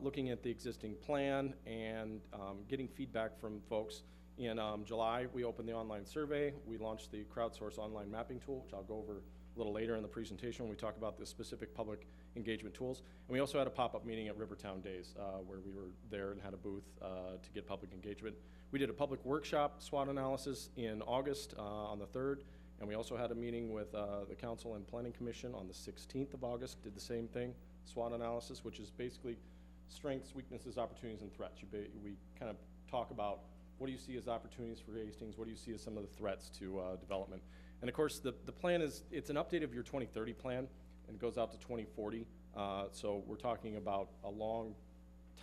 looking at the existing plan and getting feedback from folks. In July, we opened the online survey. We launched the crowdsource online mapping tool, which I'll go over a little later in the presentation when we talk about the specific public engagement tools. And we also had a pop-up meeting at Rivertown Days where we were there and had a booth to get public engagement. We did a public workshop SWOT analysis in August on the 3rd, and we also had a meeting with the Council and Planning Commission on the 16th of August, did the same thing, SWOT analysis, which is basically strengths, weaknesses, opportunities, and threats. We kind of talk about what do you see as opportunities for Hastings, what do you see as some of the threats to development. And of course, the plan is, it's an update of your 2030 plan, and it goes out to 2040. So we're talking about a long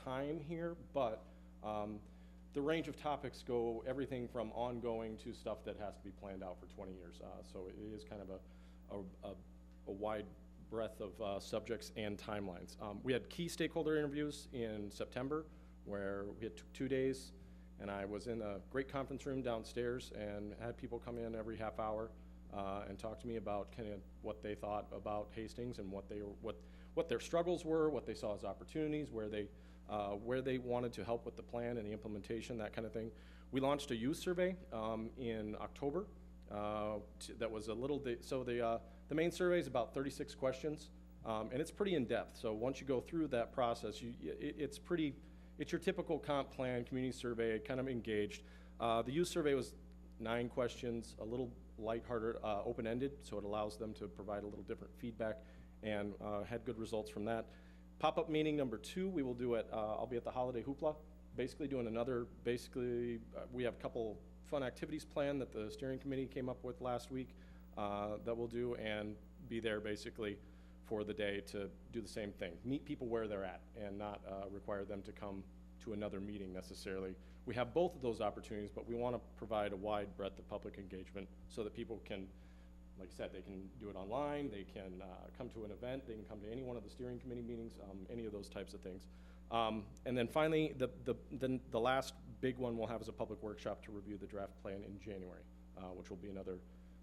time here, but the range of topics go everything from ongoing to stuff that has to be planned out for 20 years. So it is kind of a wide breadth of subjects and timelines. We had key stakeholder interviews in September, where we had 2 days, and I was in a great conference room downstairs and had people come in every half hour and talk to me about kind of what they thought about Hastings and what their struggles were, what they saw as opportunities, where they wanted to help with the plan and the implementation, that kind of thing. We launched a youth survey in October. That was a little, the main survey is about 36 questions, and it's pretty in-depth. So once you go through that process, it's your typical comp plan, community survey, kind of engaged. The youth survey was 9 questions, a little lighthearted, open-ended, so it allows them to provide a little different feedback, and had good results from that. Pop-up meeting number 2, we will do at, I'll be at the Holiday Hoopla, basically doing another, we have a couple fun activities planned that the steering committee came up with last week that we'll do, and be there basically for the day to do the same thing. Meet people where they're at and not require them to come to another meeting necessarily. We have both of those opportunities, but we want to provide a wide breadth of public engagement so that people can, like I said, they can do it online, they can come to an event, they can come to any one of the steering committee meetings, any of those types of things. And then finally, the last big one we'll have is a public workshop to review the draft plan in January, which will be another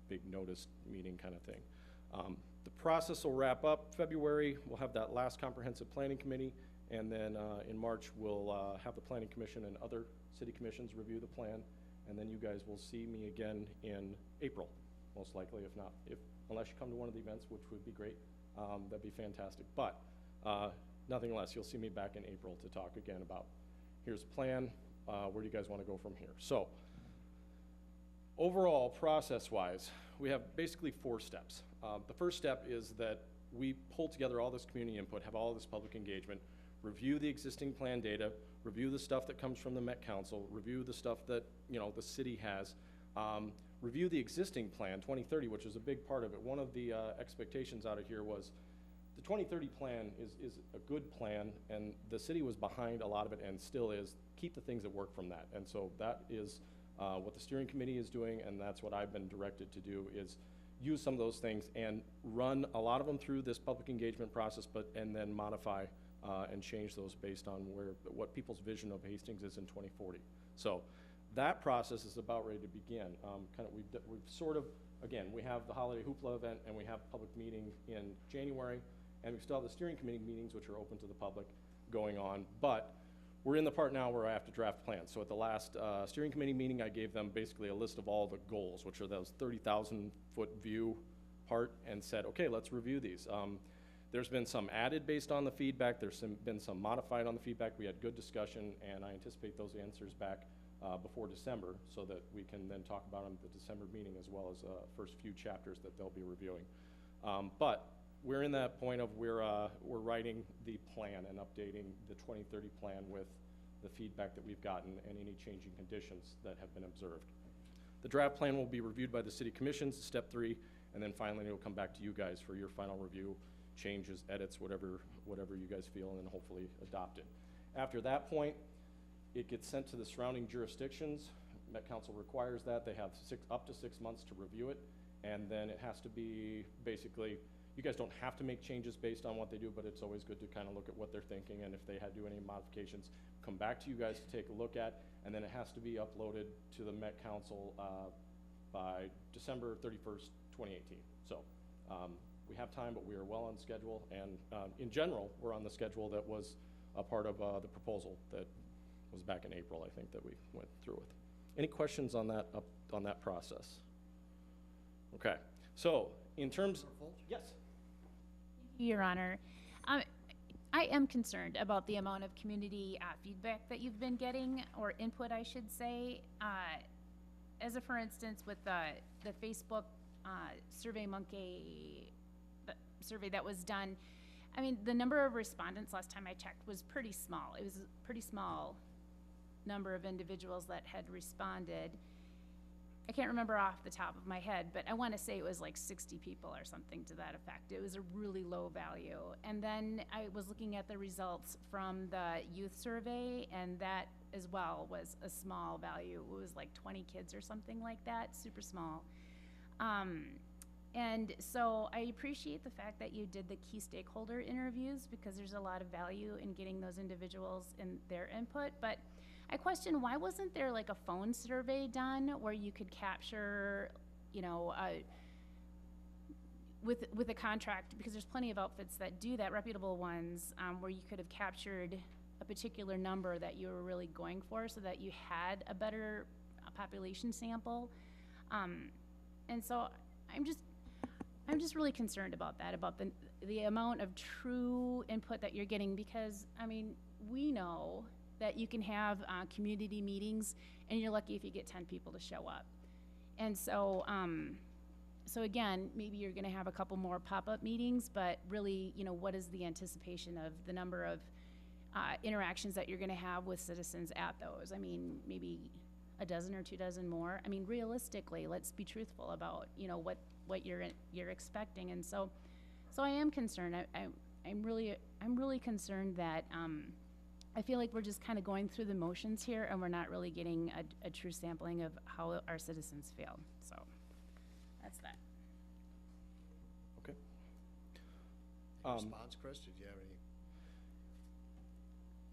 big notice meeting kind of thing. The process will wrap up February. We'll have that last comprehensive planning committee, and then in March we'll have the planning commission and other city commissions review the plan, and then you guys will see me again in April, most likely. If not, unless you come to one of the events, which would be great, that'd be fantastic. But nothing less, you'll see me back in April to talk again about here's the plan, where do you guys want to go from here. So overall, process-wise, we have basically 4 steps. The first step is that we pull together all this community input, have all this public engagement, review the existing plan data, review the stuff that comes from the Met Council, review the stuff that the city has, review the existing plan, 2030, which is a big part of it. One of the expectations out of here was the 2030 plan is a good plan, and the city was behind a lot of it and still is. Keep the things that work from that. And so that is what the steering committee is doing, and that's what I've been directed to do, is use some of those things and run a lot of them through this public engagement process, and then modify and change those based on what people's vision of Hastings is in 2040. So that process is about ready to begin. We've sort of again, we have the holiday hoopla event, and we have public meeting in January, and we still have the steering committee meetings, which are open to the public, going on. But we're in the part now where I have to draft plans. So at the last steering committee meeting, I gave them basically a list of all the goals, which are those 30,000-foot view part, and said, okay, let's review these. There's been some added based on the feedback. There's been some modified on the feedback. We had good discussion, and I anticipate those answers back before December, so that we can then talk about them at the December meeting, as well as first few chapters that they'll be reviewing. But we're in that point of we're writing the plan and updating the 2030 plan with the feedback that we've gotten and any changing conditions that have been observed. The draft plan will be reviewed by the city commissions, step 3, and then finally it'll come back to you guys for your final review, changes, edits, whatever you guys feel, and then hopefully adopt it. After that point, it gets sent to the surrounding jurisdictions. Met Council requires that. They have up to 6 months to review it, and then it has to be basically, you guys don't have to make changes based on what they do, but it's always good to kind of look at what they're thinking, and if they had to do any modifications, come back to you guys to take a look at, and then it has to be uploaded to the Met Council by December 31st, 2018. So we have time, but we are well on schedule, and in general, we're on the schedule that was a part of the proposal that was back in April, I think, that we went through with. Any questions on that on that process? Okay, so in terms, yes. Your Honor, I am concerned about the amount of community feedback that you've been getting, or input, I should say. As a for instance, with the Facebook SurveyMonkey survey that was done, I mean, the number of respondents last time I checked was pretty small. It was a pretty small number of individuals that had responded. I can't remember off the top of my head, but I want to say it was like 60 people or something to that effect. It was a really low value. And then I was looking at the results from the youth survey, and that as well was a small value. It was like 20 kids or something like that, super small. And so I appreciate the fact that you did the key stakeholder interviews, because there's a lot of value in getting those individuals and their input. But I question, why wasn't there like a phone survey done where you could capture, you know, with a contract, because there's plenty of outfits that do that, reputable ones, where you could have captured a particular number that you were really going for, so that you had a better population sample. And so I'm just really concerned about that, about the amount of true input that you're getting, because I mean, we know that you can have community meetings, and you're lucky if you get 10 people to show up. And so, so again, maybe you're gonna have a couple more pop-up meetings, but really, you know, what is the anticipation of the number of interactions that you're gonna have with citizens at those? I mean, maybe a dozen or 2 dozen more. I mean, realistically, let's be truthful about, you know, what you're expecting. And so I am concerned. I'm really concerned that I feel like we're just kind of going through the motions here, and we're not really getting a true sampling of how our citizens feel. So that's that. Okay. Any response, Chris? Did you have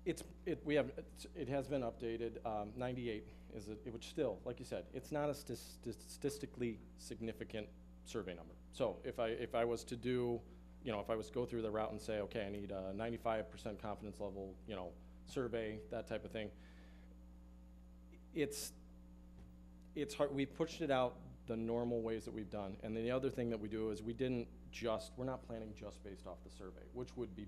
any? It has been updated. 98 is it, which still, like you said, it's not a statistically significant survey number. So if I was to do, you know, if I was to go through the route and say, okay, I need a 95% confidence level, you know, survey, that type of thing, it's hard. We've pushed it out the normal ways that we've done. And then the other thing that we do is we're not planning just based off the survey, which would be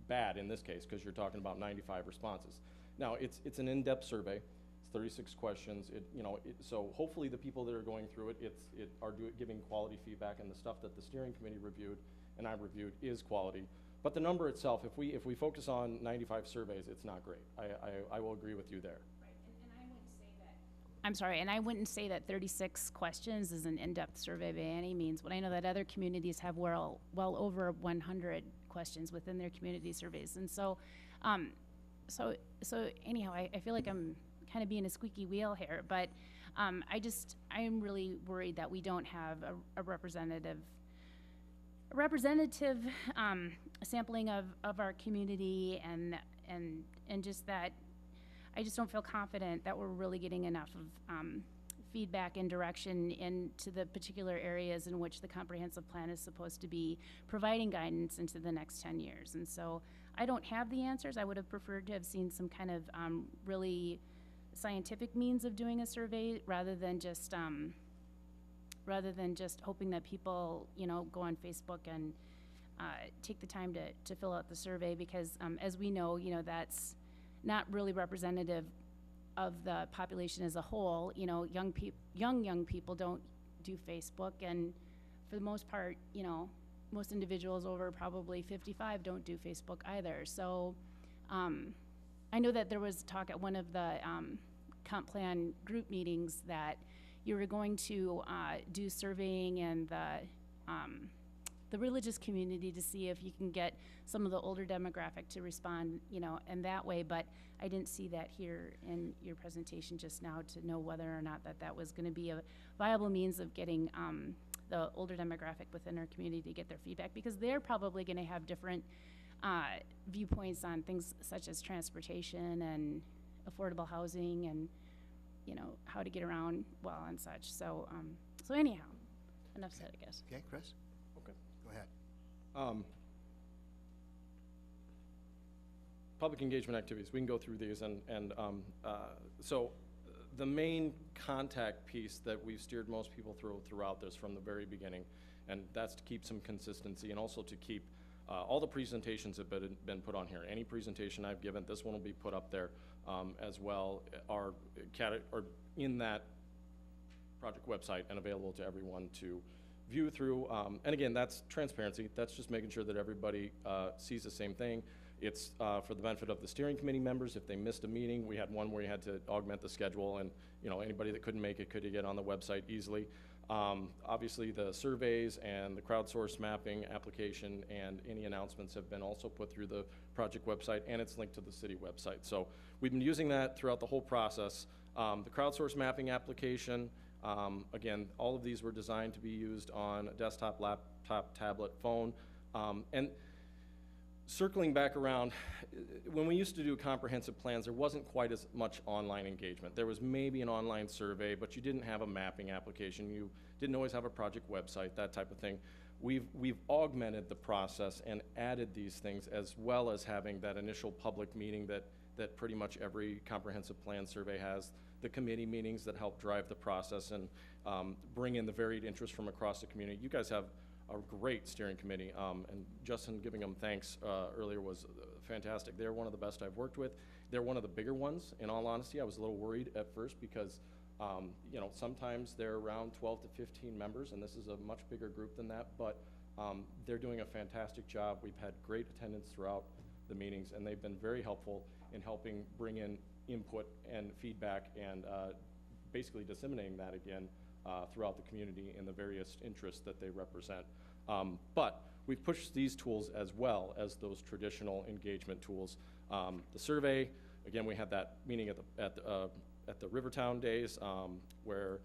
bad in this case, because you're talking about 95 responses. Now, it's an in-depth survey. It's 36 questions. So hopefully the people that are going through it are giving quality feedback, and the stuff that the steering committee reviewed and I reviewed is quality. But the number itself, if we focus on 95 surveys, it's not great. I will agree with you there. Right, and I wouldn't say that. I'm sorry, and I wouldn't say that 36 questions is an in-depth survey by any means. But I know that other communities have well over 100 questions within their community surveys, and so, so anyhow, I feel like I'm kind of being a squeaky wheel here. But I'm really worried that we don't have a representative sampling of our community, and just that I just don't feel confident that we're really getting enough of feedback and direction into the particular areas in which the comprehensive plan is supposed to be providing guidance into the next 10 years. And so I don't have the answers. I would have preferred to have seen some kind of really scientific means of doing a survey rather than just hoping that people, go on Facebook and take the time to fill out the survey, because as we know, that's not really representative of the population as a whole. Young people don't do Facebook, and for the most part, most individuals over probably 55 don't do Facebook either. So I know that there was talk at one of the comp plan group meetings that you were going to do surveying and the religious community to see if you can get some of the older demographic to respond, in that way. But I didn't see that here in your presentation just now to know whether or not that was going to be a viable means of getting the older demographic within our community to get their feedback, because they're probably going to have different viewpoints on things such as transportation and affordable housing and how to get around well and such. So so anyhow, enough said, I guess. Okay, Chris? Okay. Go ahead. Public engagement activities, we can go through these, so the main contact piece that we've steered most people throughout this from the very beginning, and that's to keep some consistency and also to keep all the presentations have been put on here. Any presentation I've given, this one will be put up there as well, are in that project website and available to everyone to view through. And again, that's transparency. That's just making sure that everybody sees the same thing. It's for the benefit of the steering committee members. If they missed a meeting, we had one where you had to augment the schedule, and anybody that couldn't make it could get on the website easily. Obviously, the surveys and the crowdsourced mapping application and any announcements have been also put through the project website, and it's linked to the city website. So we've been using that throughout the whole process. The crowdsourced mapping application, again, all of these were designed to be used on a desktop, laptop, tablet, phone, and circling back around, when we used to do comprehensive plans, there wasn't quite as much online engagement. There was maybe an online survey, but you didn't have a mapping application. You didn't always have a project website, that type of thing. We've augmented the process and added these things, as well as having that initial public meeting that pretty much every comprehensive plan survey has, the committee meetings that help drive the process and bring in the varied interest from across the community. You guys have a great steering committee, and Justin giving them thanks earlier was fantastic. They're one of the best I've worked with. They're one of the bigger ones, in all honesty. I was a little worried at first because sometimes they're around 12 to 15 members, and this is a much bigger group than that, but they're doing a fantastic job. We've had great attendance throughout the meetings, and they've been very helpful in helping bring in input and feedback and basically disseminating that again throughout the community in the various interests that they represent. But we've pushed these tools as well as those traditional engagement tools. The survey, again, we had that meeting at the Rivertown days where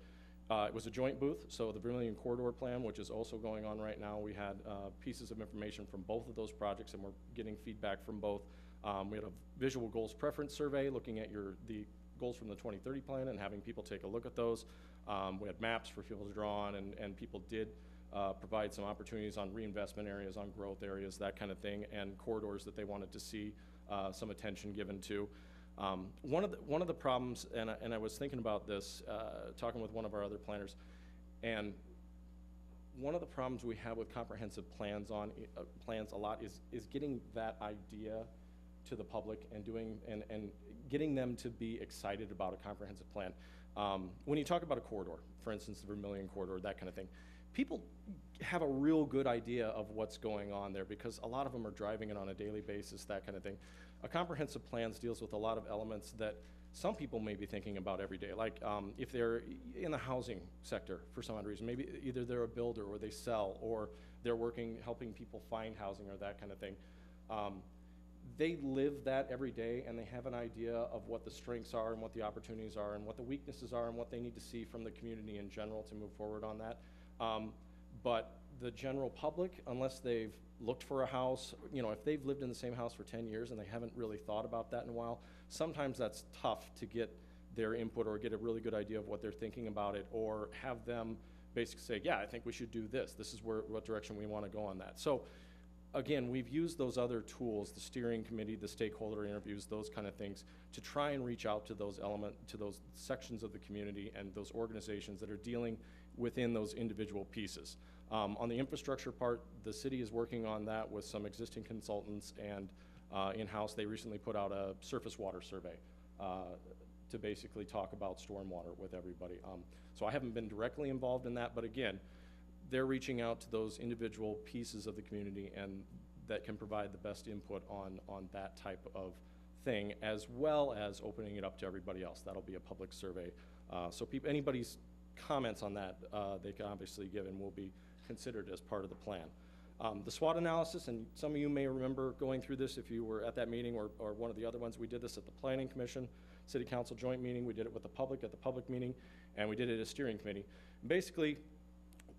it was a joint booth. So the Vermilion Corridor Plan, which is also going on right now, we had pieces of information from both of those projects, and we're getting feedback from both. We had a visual goals preference survey looking at the goals from the 2030 plan and having people take a look at those. We had maps for people to draw on, and people did provide some opportunities on reinvestment areas, on growth areas, that kind of thing, and corridors that they wanted to see some attention given to. One of the problems, and I was thinking about this, talking with one of our other planners, and one of the problems we have with comprehensive plans a lot is getting that idea to the public and getting them to be excited about a comprehensive plan. When you talk about a corridor, for instance, the Vermilion Corridor, that kind of thing, people have a real good idea of what's going on there because a lot of them are driving it on a daily basis, that kind of thing. A comprehensive plan deals with a lot of elements that some people may be thinking about every day, like if they're in the housing sector for some odd reason, maybe either they're a builder or they sell or they're helping people find housing or that kind of thing. They live that every day, and they have an idea of what the strengths are and what the opportunities are and what the weaknesses are and what they need to see from the community in general to move forward on that. But the general public, unless they've looked for a house, if they've lived in the same house for 10 years and they haven't really thought about that in a while, sometimes that's tough to get their input or get a really good idea of what they're thinking about it, or have them basically say, yeah, I think we should do this. This is what direction we want to go on that. So again, we've used those other tools, the steering committee, the stakeholder interviews, those kind of things, to try and reach out to those sections of the community and those organizations that are dealing within those individual pieces. On the infrastructure part, the city is working on that with some existing consultants, and in-house, they recently put out a surface water survey to basically talk about stormwater with everybody. So I haven't been directly involved in that, but again, they're reaching out to those individual pieces of the community and that can provide the best input on that type of thing, as well as opening it up to everybody else. That'll be a public survey. So anybody's comments on that, they can obviously give and will be considered as part of the plan. The SWOT analysis, and some of you may remember going through this if you were at that meeting or one of the other ones. We did this at the Planning Commission, City Council joint meeting. We did it with the public at the public meeting, and we did it at a steering committee. Basically,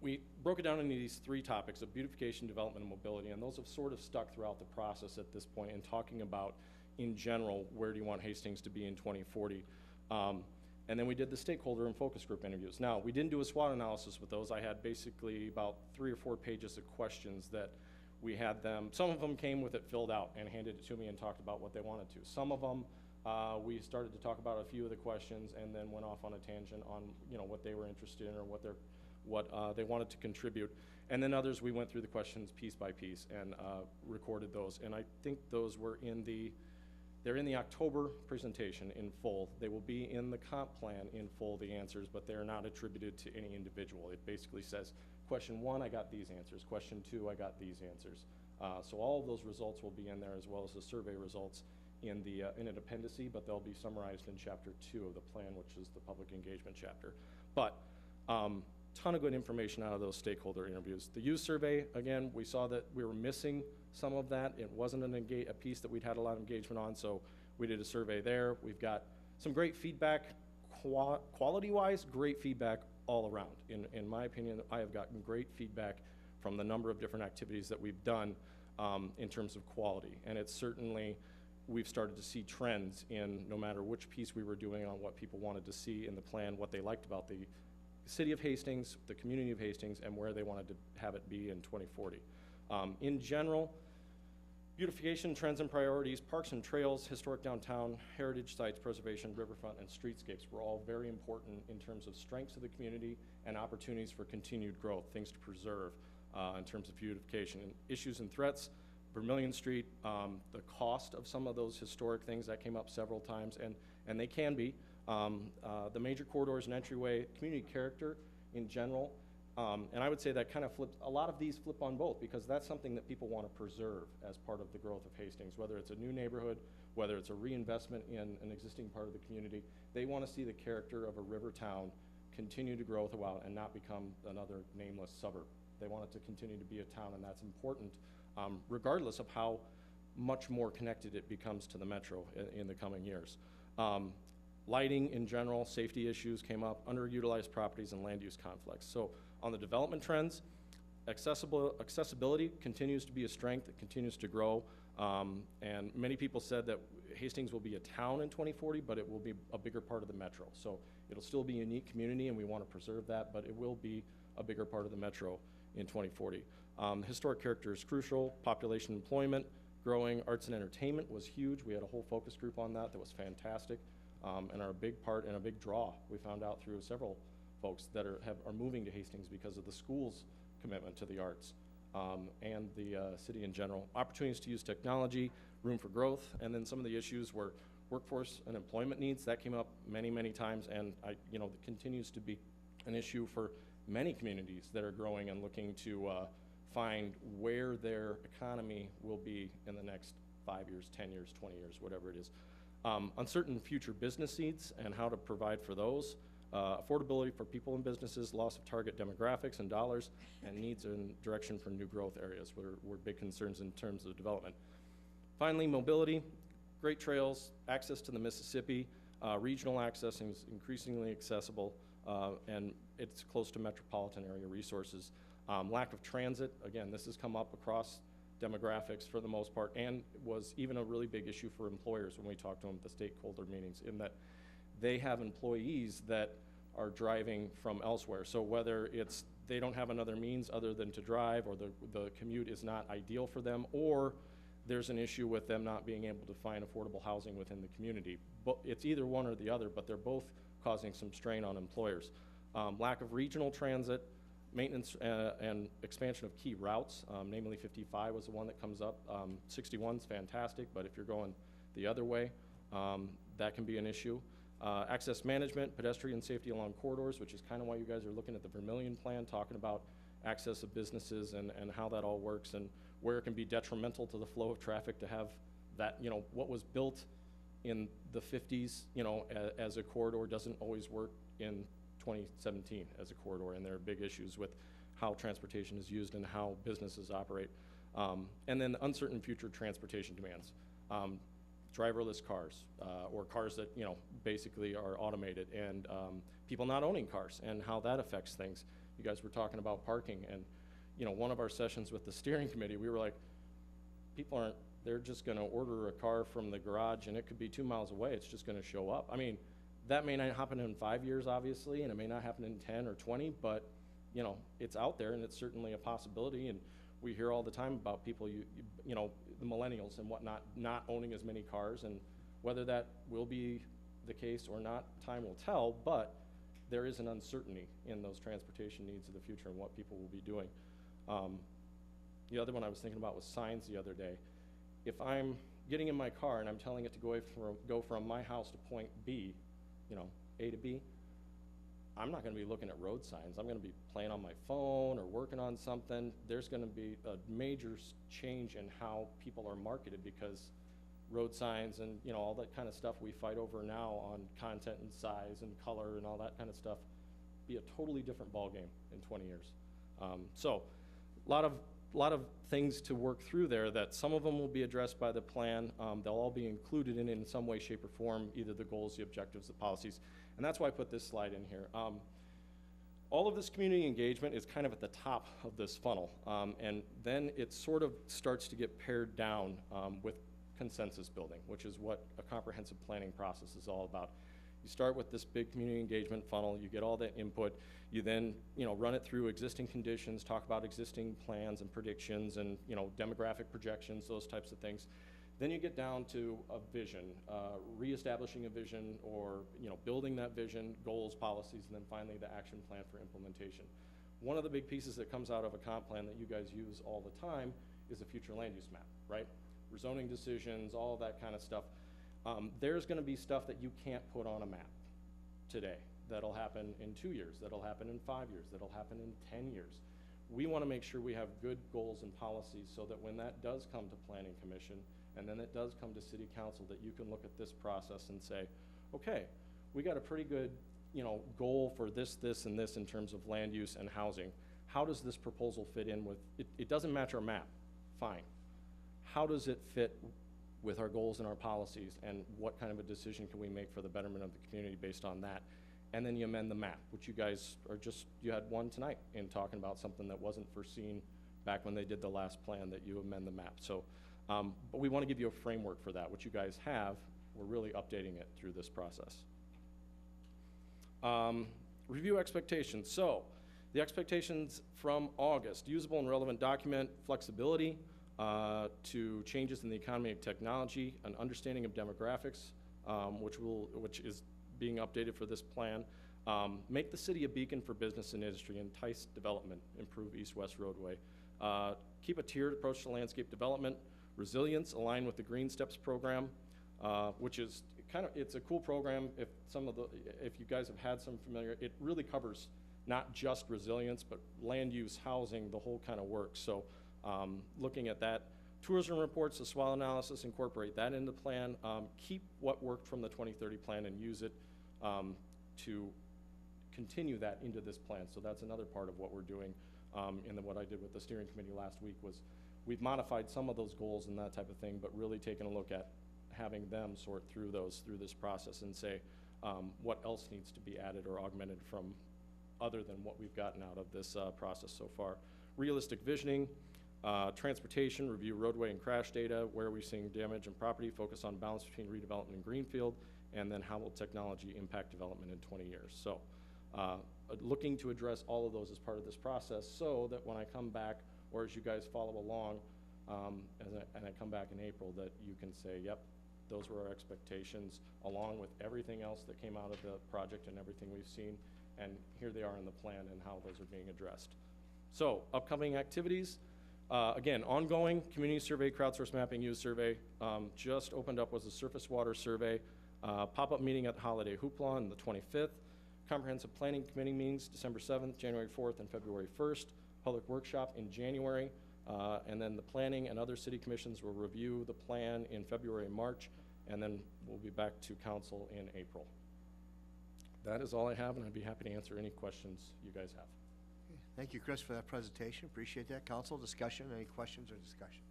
we broke it down into these three topics of beautification, development, and mobility, and those have sort of stuck throughout the process at this point in talking about, in general, where do you want Hastings to be in 2040. And then we did the stakeholder and focus group interviews. Now, we didn't do a SWOT analysis with those. I had basically about 3 or 4 pages of questions that we had them, some of them came with it filled out and handed it to me and talked about what they wanted to. Some of them, we started to talk about a few of the questions and then went off on a tangent on, what they were interested in or what they wanted to contribute. And then others, we went through the questions piece by piece and recorded those. And I think those were they're in the October presentation in full. They will be in the comp plan in full, the answers, but they're not attributed to any individual. It basically says, question 1, I got these answers. Question 2, I got these answers. So all of those results will be in there, as well as the survey results in an appendice, but they'll be summarized in chapter 2 of the plan, which is the public engagement chapter. But ton of good information out of those stakeholder interviews. The youth survey, again, we saw that we were missing some of that. It wasn't a piece that we'd had a lot of engagement on, so we did a survey there. We've got some great feedback, quality-wise, great feedback all around. In my opinion, I have gotten great feedback from the number of different activities that we've done in terms of quality. And it's certainly, we've started to see trends in no matter which piece we were doing on what people wanted to see in the plan, what they liked about the city of Hastings, the community of Hastings, and where they wanted to have it be in 2040. In general, beautification trends and priorities, parks and trails, historic downtown, heritage sites, preservation, riverfront, and streetscapes were all very important in terms of strengths of the community and opportunities for continued growth, things to preserve in terms of beautification. And issues and threats, Vermillion Street, the cost of some of those historic things, that came up several times, and they can be. The major corridors and entryway, community character in general, and I would say that kind of flips, a lot of these flip on both, because that's something that people want to preserve as part of the growth of Hastings, whether it's a new neighborhood, whether it's a reinvestment in an existing part of the community. They want to see the character of a river town continue to grow throughout and not become another nameless suburb. They want it to continue to be a town, and that's important, regardless of how much more connected it becomes to the metro in the coming years. Lighting in general, safety issues came up, underutilized properties, and land use conflicts. So on the development trends, accessibility continues to be a strength. It continues to grow. And many people said that Hastings will be a town in 2040, but it will be a bigger part of the metro. So it'll still be a unique community, and we want to preserve that, but it will be a bigger part of the metro in 2040. Historic character is crucial. Population, employment, growing. Arts and entertainment was huge. We had a whole focus group on that was fantastic. And are a big part and a big draw. We found out through several folks that are moving to Hastings because of the school's commitment to the arts and the city in general. Opportunities to use technology, room for growth, and then some of the issues were workforce and employment needs. That came up many, many times, and it continues to be an issue for many communities that are growing and looking to find where their economy will be in the next 5 years, 10 years, 20 years, whatever it is. Uncertain future business needs and how to provide for those, affordability for people and businesses, loss of target demographics and dollars, and needs and direction for new growth areas were big concerns in terms of development. Finally, mobility, great trails, access to the Mississippi, regional access is increasingly accessible, and it's close to metropolitan area resources. Lack of transit, again, this has come up across demographics for the most part, and was even a really big issue for employers when we talked to them at the stakeholder meetings, in that they have employees that are driving from elsewhere. So whether it's they don't have another means other than to drive, or the commute is not ideal for them, or there's an issue with them not being able to find affordable housing within the community. But it's either one or the other, but they're both causing some strain on employers. Lack of regional transit, maintenance and expansion of key routes, namely 55 was the one that comes up. 61's fantastic, but if you're going the other way, that can be an issue. Access management, pedestrian safety along corridors, which is kind of why you guys are looking at the Vermillion Plan, talking about access of businesses and how that all works, and where it can be detrimental to the flow of traffic to have that, you know, what was built in the 50s, you know, as a corridor doesn't always work in 2017 as a corridor, and there are big issues with how transportation is used and how businesses operate. And then uncertain future transportation demands. Driverless cars, or cars that, you know, basically are automated, and people not owning cars and how that affects things. You guys were talking about parking, and, you know, one of our sessions with the steering committee, we were like, people aren't, they're just gonna order a car from the garage and it could be 2 miles away, it's just gonna show up. I mean, that may not happen in 5 years, obviously, and it may not happen in 10 or 20, but, you know, it's out there and it's certainly a possibility. And we hear all the time about people, you know, the millennials and whatnot, not owning as many cars, and whether that will be the case or not, time will tell, but there is an uncertainty in those transportation needs of the future and what people will be doing. The other one I was thinking about was signs the other day. If I'm getting in my car and I'm telling it to go from my house to point B, you know, A to B, I'm not gonna be looking at road signs. I'm gonna be playing on my phone or working on something. There's gonna be a major change in how people are marketed, because road signs and, you know, all that kind of stuff we fight over now on content and size and color and all that kind of stuff, be a totally different ballgame in 20 years. So a lot of things to work through there, that some of them will be addressed by the plan. They'll all be included in some way, shape, or form, either the goals, the objectives, the policies. And that's why I put this slide in here. All of this community engagement is kind of at the top of this funnel. And then it sort of starts to get pared down with consensus building, which is what a comprehensive planning process is all about. You start with this big community engagement funnel, you get all that input, you then, you know, run it through existing conditions, talk about existing plans and predictions and, you know, demographic projections, those types of things. Then you get down to a vision, reestablishing a vision, or, you know, building that vision, goals, policies, and then finally the action plan for implementation. One of the big pieces that comes out of a comp plan that you guys use all the time is a future land use map, right? Rezoning decisions, all that kind of stuff. There's gonna be stuff that you can't put on a map today. That'll happen in 2 years, that'll happen in 5 years, that'll happen in 10 years. We wanna make sure we have good goals and policies so that when that does come to Planning Commission, and then it does come to City Council, that you can look at this process and say, okay, we got a pretty good, you know, goal for this, this, and this in terms of land use and housing. How does this proposal fit in with, it doesn't match our map, fine. How does it fit with our goals and our policies, and what kind of a decision can we make for the betterment of the community based on that? And then you amend the map, which you guys are you had one tonight in talking about something that wasn't foreseen back when they did the last plan, that you amend the map. So, but we want to give you a framework for that, which you guys have. We're really updating it through this process. Review expectations. So, the expectations from August: usable and relevant document, flexibility to changes in the economy and technology, an understanding of demographics, which is being updated for this plan. Make the city a beacon for business and industry, entice development, improve east-west roadway. Keep a tiered approach to landscape development. Resilience, align with the Green Steps program, which is it's a cool program. If you guys have had some familiar, it really covers not just resilience, but land use, housing, the whole kind of works. So looking at that. Tourism reports, the SWOT analysis, incorporate that into the plan. Keep what worked from the 2030 plan and use it to continue that into this plan. So that's another part of what we're doing. And then what I did with the steering committee last week was we've modified some of those goals and that type of thing, but really taking a look at having them sort through this process and say what else needs to be added or augmented from other than what we've gotten out of this process so far. Realistic visioning. Transportation, review roadway and crash data, where are we seeing damage and property, focus on balance between redevelopment and greenfield, and then how will technology impact development in 20 years. So looking to address all of those as part of this process so that when I come back, or as you guys follow along, and I come back in April, that you can say, yep, those were our expectations, along with everything else that came out of the project and everything we've seen, and here they are in the plan and how those are being addressed. So, upcoming activities, again, ongoing community survey, crowdsource mapping, youth survey, just opened up was a surface water survey, pop-up meeting at Holiday Hoopla on the 25th, comprehensive planning committee meetings December 7th, January 4th, and February 1st, public workshop in January, and then the planning and other city commissions will review the plan in February and March, and then we'll be back to council in April. That is all I have, and I'd be happy to answer any questions you guys have. Okay, thank you, Chris, for that presentation. Appreciate that. Council discussion, any questions or discussion?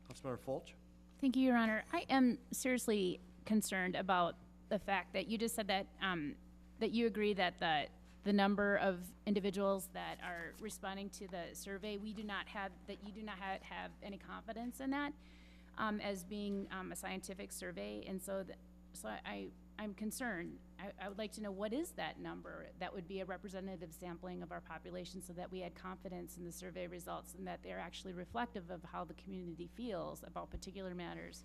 Councilmember Folch? Thank you, Your Honor. I am seriously concerned about the fact that you just said that, that you agree that the number of individuals that are responding to the survey, we do not have, that you do not have any confidence in that as being a scientific survey. And so, I'm concerned. I would like to know, what is that number that would be a representative sampling of our population, so that we had confidence in the survey results and that they're actually reflective of how the community feels about particular matters.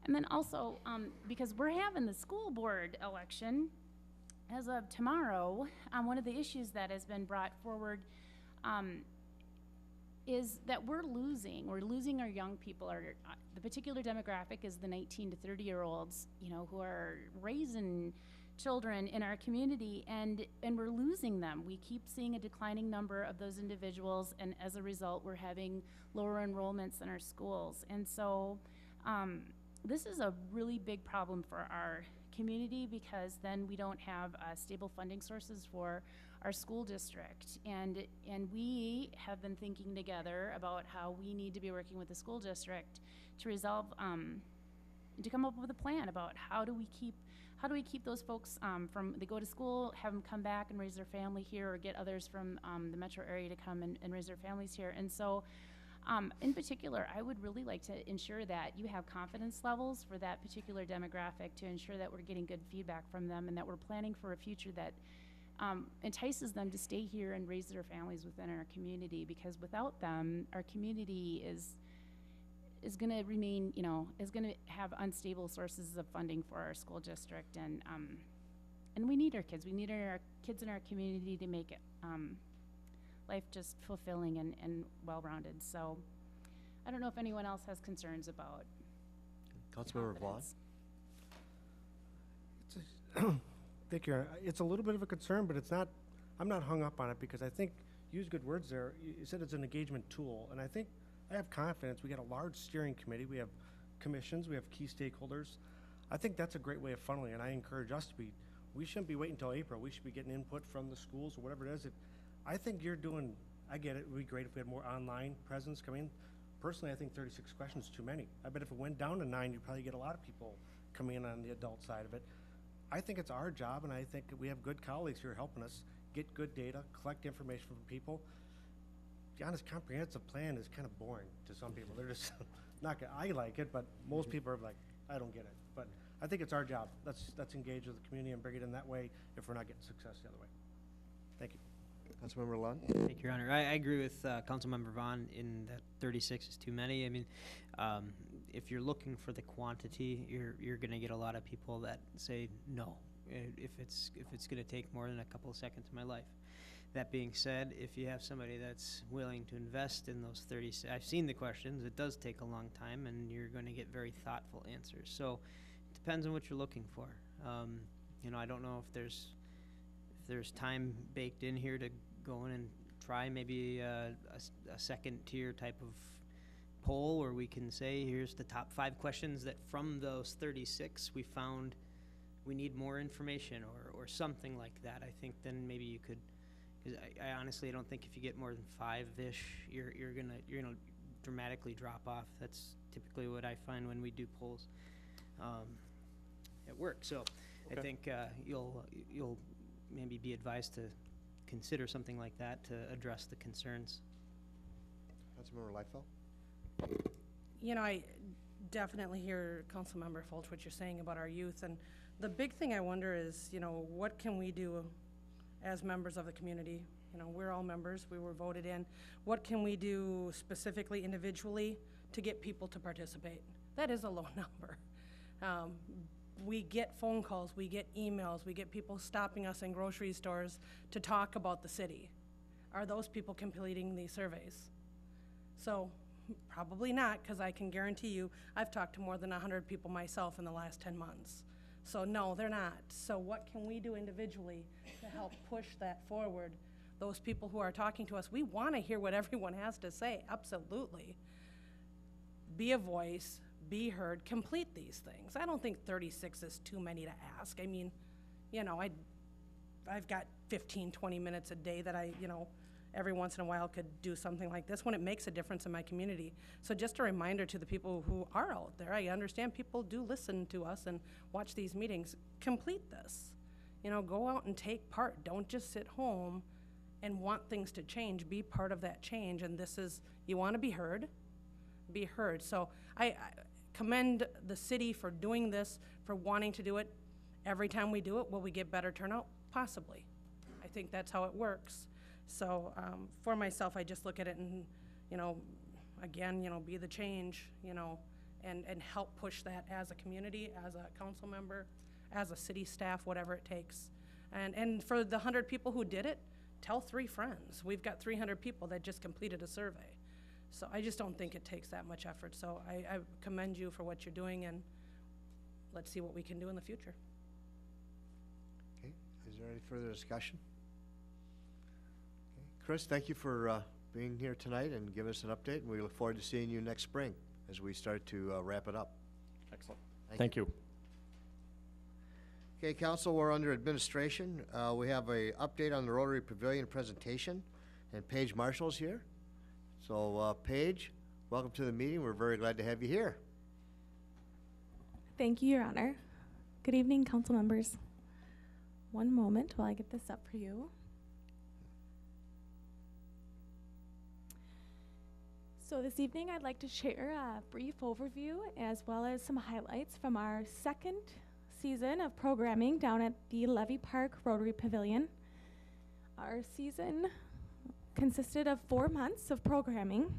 And then also, because we're having the school board election as of tomorrow, one of the issues that has been brought forward is that we're losing our young people. The particular demographic is the 19 to 30-year-olds, you know, who are raising children in our community, and we're losing them. We keep seeing a declining number of those individuals, and as a result, we're having lower enrollments in our schools. And so this is a really big problem for our community, because then we don't have stable funding sources for our school district. And we have been thinking together about how we need to be working with the school district to resolve, to come up with a plan about how do we keep those folks from, they go to school, have them come back and raise their family here, or get others from the metro area to come and raise their families here. And so in particular, I would really like to ensure that you have confidence levels for that particular demographic, to ensure that we're getting good feedback from them, and that we're planning for a future that entices them to stay here and raise their families within our community. Because without them, our community is going to remain, you know, is going to have unstable sources of funding for our school district. And we need our kids. We need our kids in our community to make it life just fulfilling and well-rounded. So I don't know if anyone else has concerns about Councilmember Vaughn? Thank you. It's a little bit of a concern, but it's not, I'm not hung up on it, because I think, use good words there, you said it's an engagement tool, and I think, I have confidence. We got a large steering committee, we have commissions, we have key stakeholders. I think that's a great way of funneling, and I encourage us to be, we shouldn't be waiting until April. We should be getting input from the schools or whatever it is. I think you're doing, I get it, it would be great if we had more online presence come in. Personally, I think 36 questions is too many. I bet if it went down to 9, you'd probably get a lot of people coming in on the adult side of it. I think it's our job, and I think we have good colleagues here helping us get good data, collect information from people. To be honest, comprehensive plan is kind of boring to some people. They're just not gonna, I like it, but most people are like, I don't get it. But I think it's our job. Let's engage with the community and bring it in that way if we're not getting success the other way. Thank you. Councilmember Lund? Thank you, Your Honor. I agree with Councilmember Vaughn in that 36 is too many. I mean, if you're looking for the quantity, you're going to get a lot of people that say no, if it's going to take more than a couple of seconds of my life. That being said, if you have somebody that's willing to invest in those 36, I've seen the questions. It does take a long time, and you're going to get very thoughtful answers. So it depends on what you're looking for. You know, I don't know if there's time baked in here to go in and try maybe a second tier type of poll, where we can say, here's the top 5 questions that from those 36 we found we need more information, or something like that. I think then maybe you could, because I honestly don't think if you get more than 5-ish, you're gonna dramatically drop off. That's typically what I find when we do polls at work. So okay. I think you'll maybe be advised to consider something like that to address the concerns. Councilmember Leifeld? You know, definitely hear Councilmember Folch, what you're saying about our youth, and the big thing I wonder is, you know, what can we do as members of the community? You know, we're all members, we were voted in. What can we do specifically, individually, to get people to participate? That is a low number. We get phone calls, we get emails, we get people stopping us in grocery stores to talk about the city. Are those people completing these surveys? So, probably not, because I can guarantee you, I've talked to more than 100 people myself in the last 10 months. So no, they're not. So what can we do individually to help push that forward? Those people who are talking to us, we want to hear what everyone has to say, absolutely. Be a voice, be heard, complete these things. I don't think 36 is too many to ask. I mean, you know, I've got 15, 20 minutes a day that I, you know, every once in a while could do something like this when it makes a difference in my community. So just a reminder to the people who are out there, I understand people do listen to us and watch these meetings. Complete this. You know, go out and take part. Don't just sit home and want things to change. Be part of that change. And this is, you want to be heard? Be heard. So I commend the city for doing this, for wanting to do it. Every time we do it, will we get better turnout? Possibly. I think that's how it works. So for myself, I just look at it and, you know, again, you know, be the change, you know, and help push that as a community, as a council member, as a city staff, whatever it takes. And for the 100 people who did it, tell 3 friends. We've got 300 people that just completed a survey. So I just don't think it takes that much effort. So I commend you for what you're doing, and let's see what we can do in the future. Okay, is there any further discussion? Chris, thank you for being here tonight and giving us an update, and we look forward to seeing you next spring as we start to wrap it up. Excellent. Thank you. Okay, council, we're under administration. We have a update on the Rotary Pavilion presentation, and Paige Marshall's here. So, Paige, welcome to the meeting. We're very glad to have you here. Thank you, Your Honor. Good evening, council members. One moment while I get this up for you. So this evening, I'd like to share a brief overview as well as some highlights from our second season of programming down at the Levy Park Rotary Pavilion. Our season consisted of 4 months of programming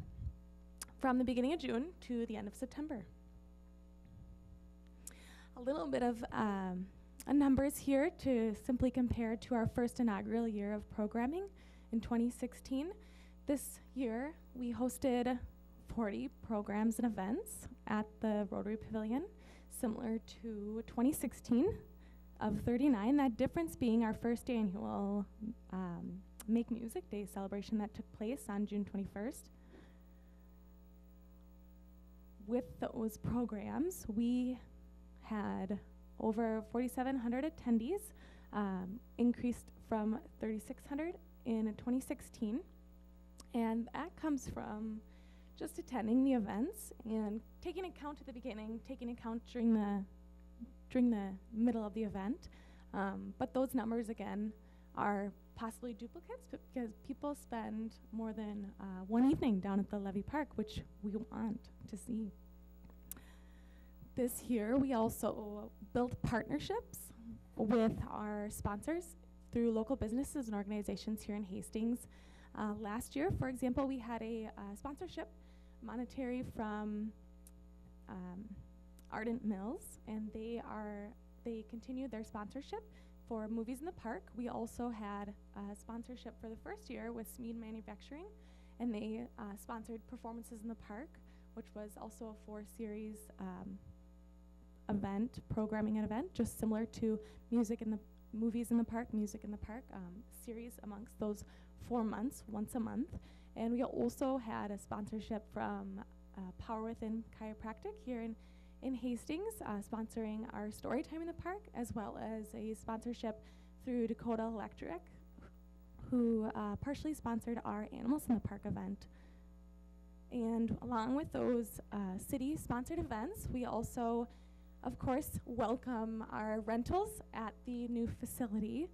from the beginning of June to the end of September. A little bit of numbers here to simply compare to our first inaugural year of programming in 2016. This year, we hosted 40 programs and events at the Rotary Pavilion, similar to 2016 of 39, that difference being our first annual Make Music Day celebration that took place on June 21st. With those programs, we had over 4,700 attendees, increased from 3,600 in 2016. And that comes from just attending the events and taking account at the beginning, taking account during the middle of the event. But those numbers, again, are possibly duplicates because people spend more than one evening down at the Levy Park, which we want to see. This year, we also built partnerships with our sponsors through local businesses and organizations here in Hastings. Last year, for example, we had a sponsorship monetary from Ardent Mills, and they continued their sponsorship for Movies in the Park. We also had a sponsorship for the first year with Smead Manufacturing, and they sponsored Performances in the Park, which was also a 4-series event, programming event, just similar to Movies in the Park, Music in the Park series amongst those 4 months, once a month. And we also had a sponsorship from Power Within Chiropractic here in Hastings, sponsoring our story time in the park, as well as a sponsorship through Dakota Electric, who partially sponsored our Animals in the Park event. And along with those city-sponsored events, we also, of course, welcome our rentals at the new facility.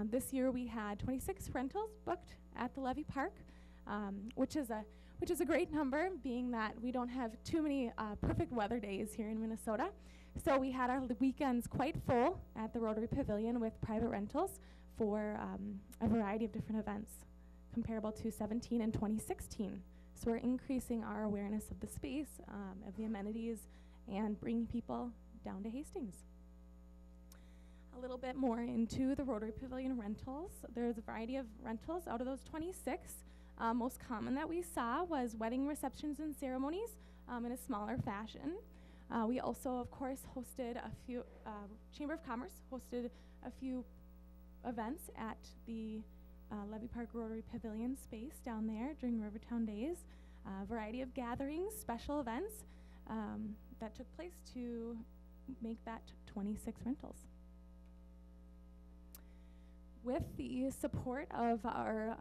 This year we had 26 rentals booked at the Levy Park. which is a great number, being that we don't have too many perfect weather days here in Minnesota. So we had our weekends quite full at the Rotary Pavilion with private rentals for a variety of different events, comparable to 17 and 2016. So we're increasing our awareness of the space, of the amenities, and bringing people down to Hastings. A little bit more into the Rotary Pavilion rentals. There's a variety of rentals. Out of those 26, most common that we saw was wedding receptions and ceremonies in a smaller fashion. We also, of course, hosted a few, Chamber of Commerce hosted a few events at the Levy Park Rotary Pavilion space down there during Rivertown Days. A variety of gatherings, special events that took place to make that 26 rentals. With the support of our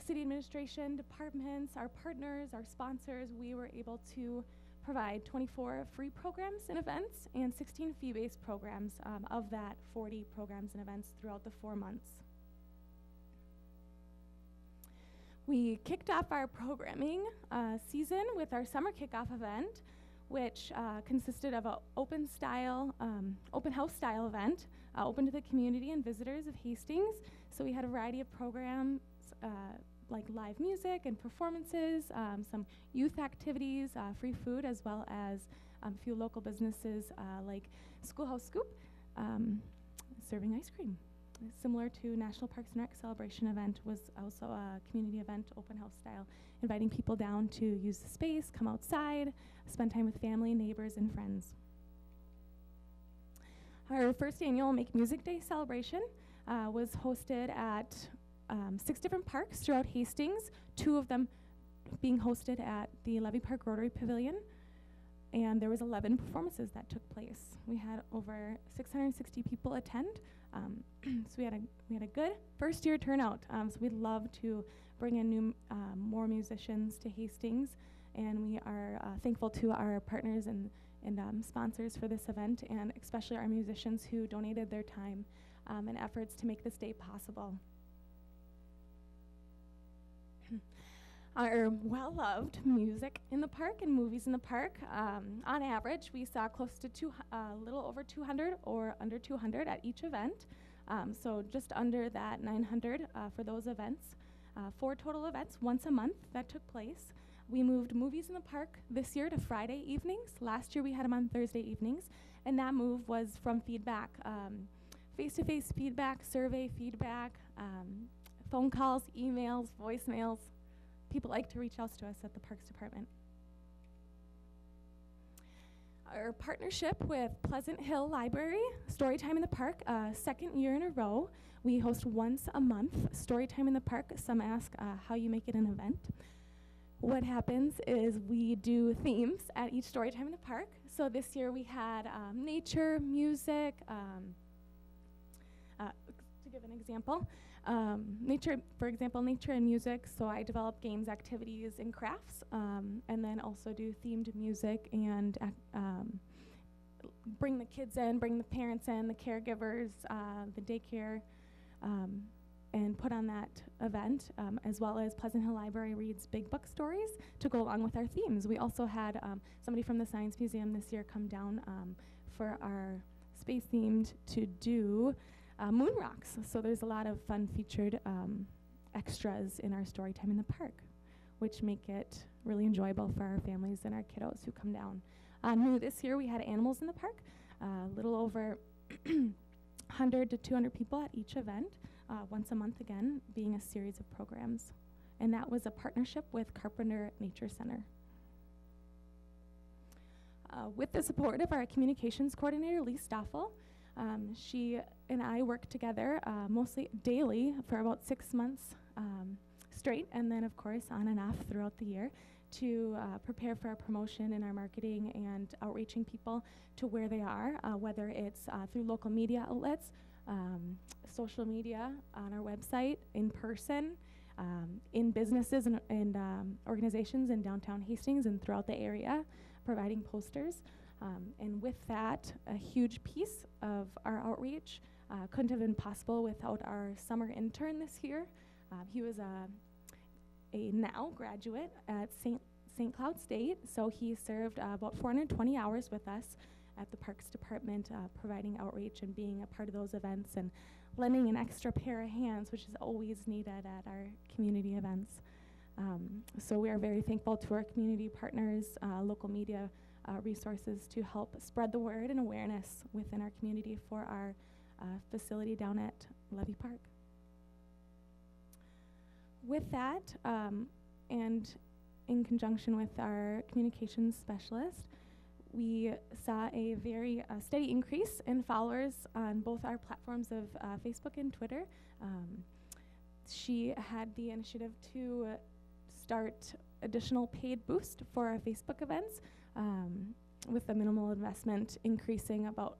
city administration, departments, our partners, our sponsors, we were able to provide 24 free programs and events and 16 fee-based programs, of that 40 programs and events throughout the 4 months. We kicked off our programming season with our summer kickoff event, which consisted of an open house style event, open to the community and visitors of Hastings. So we had a variety of programs like live music and performances, some youth activities, free food, as well as a few local businesses like Schoolhouse Scoop serving ice cream. Similar to National Parks and Rec celebration event was also a community event, open house style, inviting people down to use the space, come outside, spend time with family, neighbors, and friends. Our first annual Make Music Day celebration was hosted at 6 different parks throughout Hastings, 2 of them being hosted at the Levy Park Rotary Pavilion, and there was 11 performances that took place. We had over 660 people attend, so we had a good first year turnout. So we'd love to bring in more musicians to Hastings, and we are thankful to our partners and sponsors for this event, and especially our musicians who donated their time and efforts to make this day possible. Our well-loved music in the park and movies in the park. On average, we saw close to a little over 200 or under 200 at each event. So just under that 900 for those events. 4 total events once a month that took place. We moved movies in the park this year to Friday evenings. Last year we had them on Thursday evenings, and that move was from feedback, face-to-face feedback, survey feedback, phone calls, emails, voicemails. People like to reach out to us at the Parks Department. Our partnership with Pleasant Hill Library, Storytime in the Park, 2nd year in a row. We host once a month, Storytime in the Park. Some ask how you make it an event. What happens is we do themes at each Storytime in the Park. So this year we had nature, music, to give an example, nature and music. So I develop games, activities, and crafts, and then also do themed music and bring the kids in, bring the parents in, the caregivers, the daycare, and put on that event, as well as Pleasant Hill Library reads big book stories to go along with our themes. We also had somebody from the Science Museum this year come down for our space themed to do moon rocks. So there's a lot of fun featured extras in our Storytime in the Park, which make it really enjoyable for our families and our kiddos who come down. New this year we had animals in the park, a little over 100 to 200 people at each event, once a month again, being a series of programs. And that was a partnership with Carpenter Nature Center. With the support of our communications coordinator, Lee Stoffel, she and I worked together mostly daily for about 6 months straight, and then of course on and off throughout the year to prepare for our promotion and our marketing and outreaching people to where they are, whether it's through local media outlets, social media, on our website, in person, in businesses and organizations in downtown Hastings and throughout the area, providing posters. And with that, a huge piece of our outreach couldn't have been possible without our summer intern this year. He was a now graduate at St. Cloud State, so he served about 420 hours with us at the Parks Department, providing outreach and being a part of those events and lending an extra pair of hands, which is always needed at our community events. So we are very thankful to our community partners, local media resources to help spread the word and awareness within our community for our facility down at Levy Park. With that, and in conjunction with our communications specialist, we saw a very steady increase in followers on both our platforms of Facebook and Twitter. She had the initiative to start additional paid boost for our Facebook events, with a minimal investment increasing about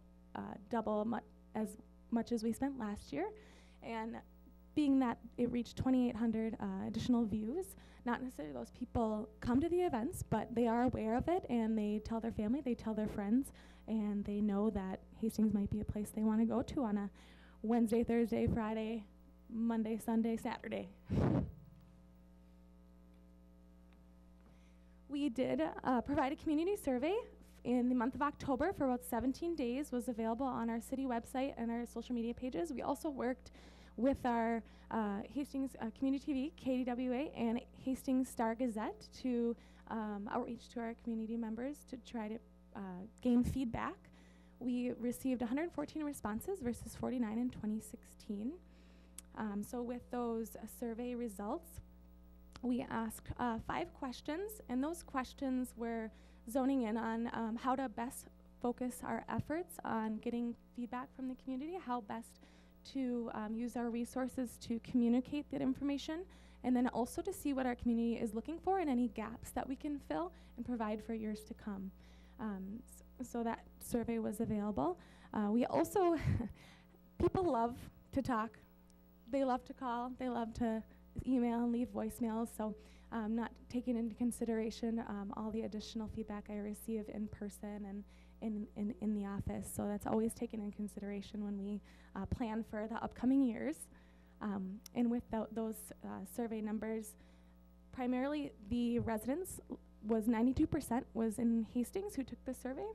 double as much as we spent last year. And being that it reached 2,800 additional views, not necessarily those people come to the events, but they are aware of it and they tell their family, they tell their friends, and they know that Hastings might be a place they want to go to on a Wednesday, Thursday, Friday, Monday, Sunday, Saturday. We did provide a community survey in the month of October for about 17 days, was available on our city website and our social media pages. We also worked with our Hastings Community TV, KDWA, and Hastings Star Gazette to outreach to our community members to try to gain feedback. We received 114 responses versus 49 in 2016. So with those survey results, we asked 5 questions, and those questions were zoning in on how to best focus our efforts on getting feedback from the community, how best to use our resources to communicate that information, and then also to see what our community is looking for and any gaps that we can fill and provide for years to come. So that survey was available. We also, people love to talk. They love to call. They love to email and leave voicemails. So not taking into consideration all the additional feedback I receive in person and in the office. So that's always taken in consideration when we plan for the upcoming years. And with those survey numbers, primarily the residents was 92% was in Hastings who took the survey.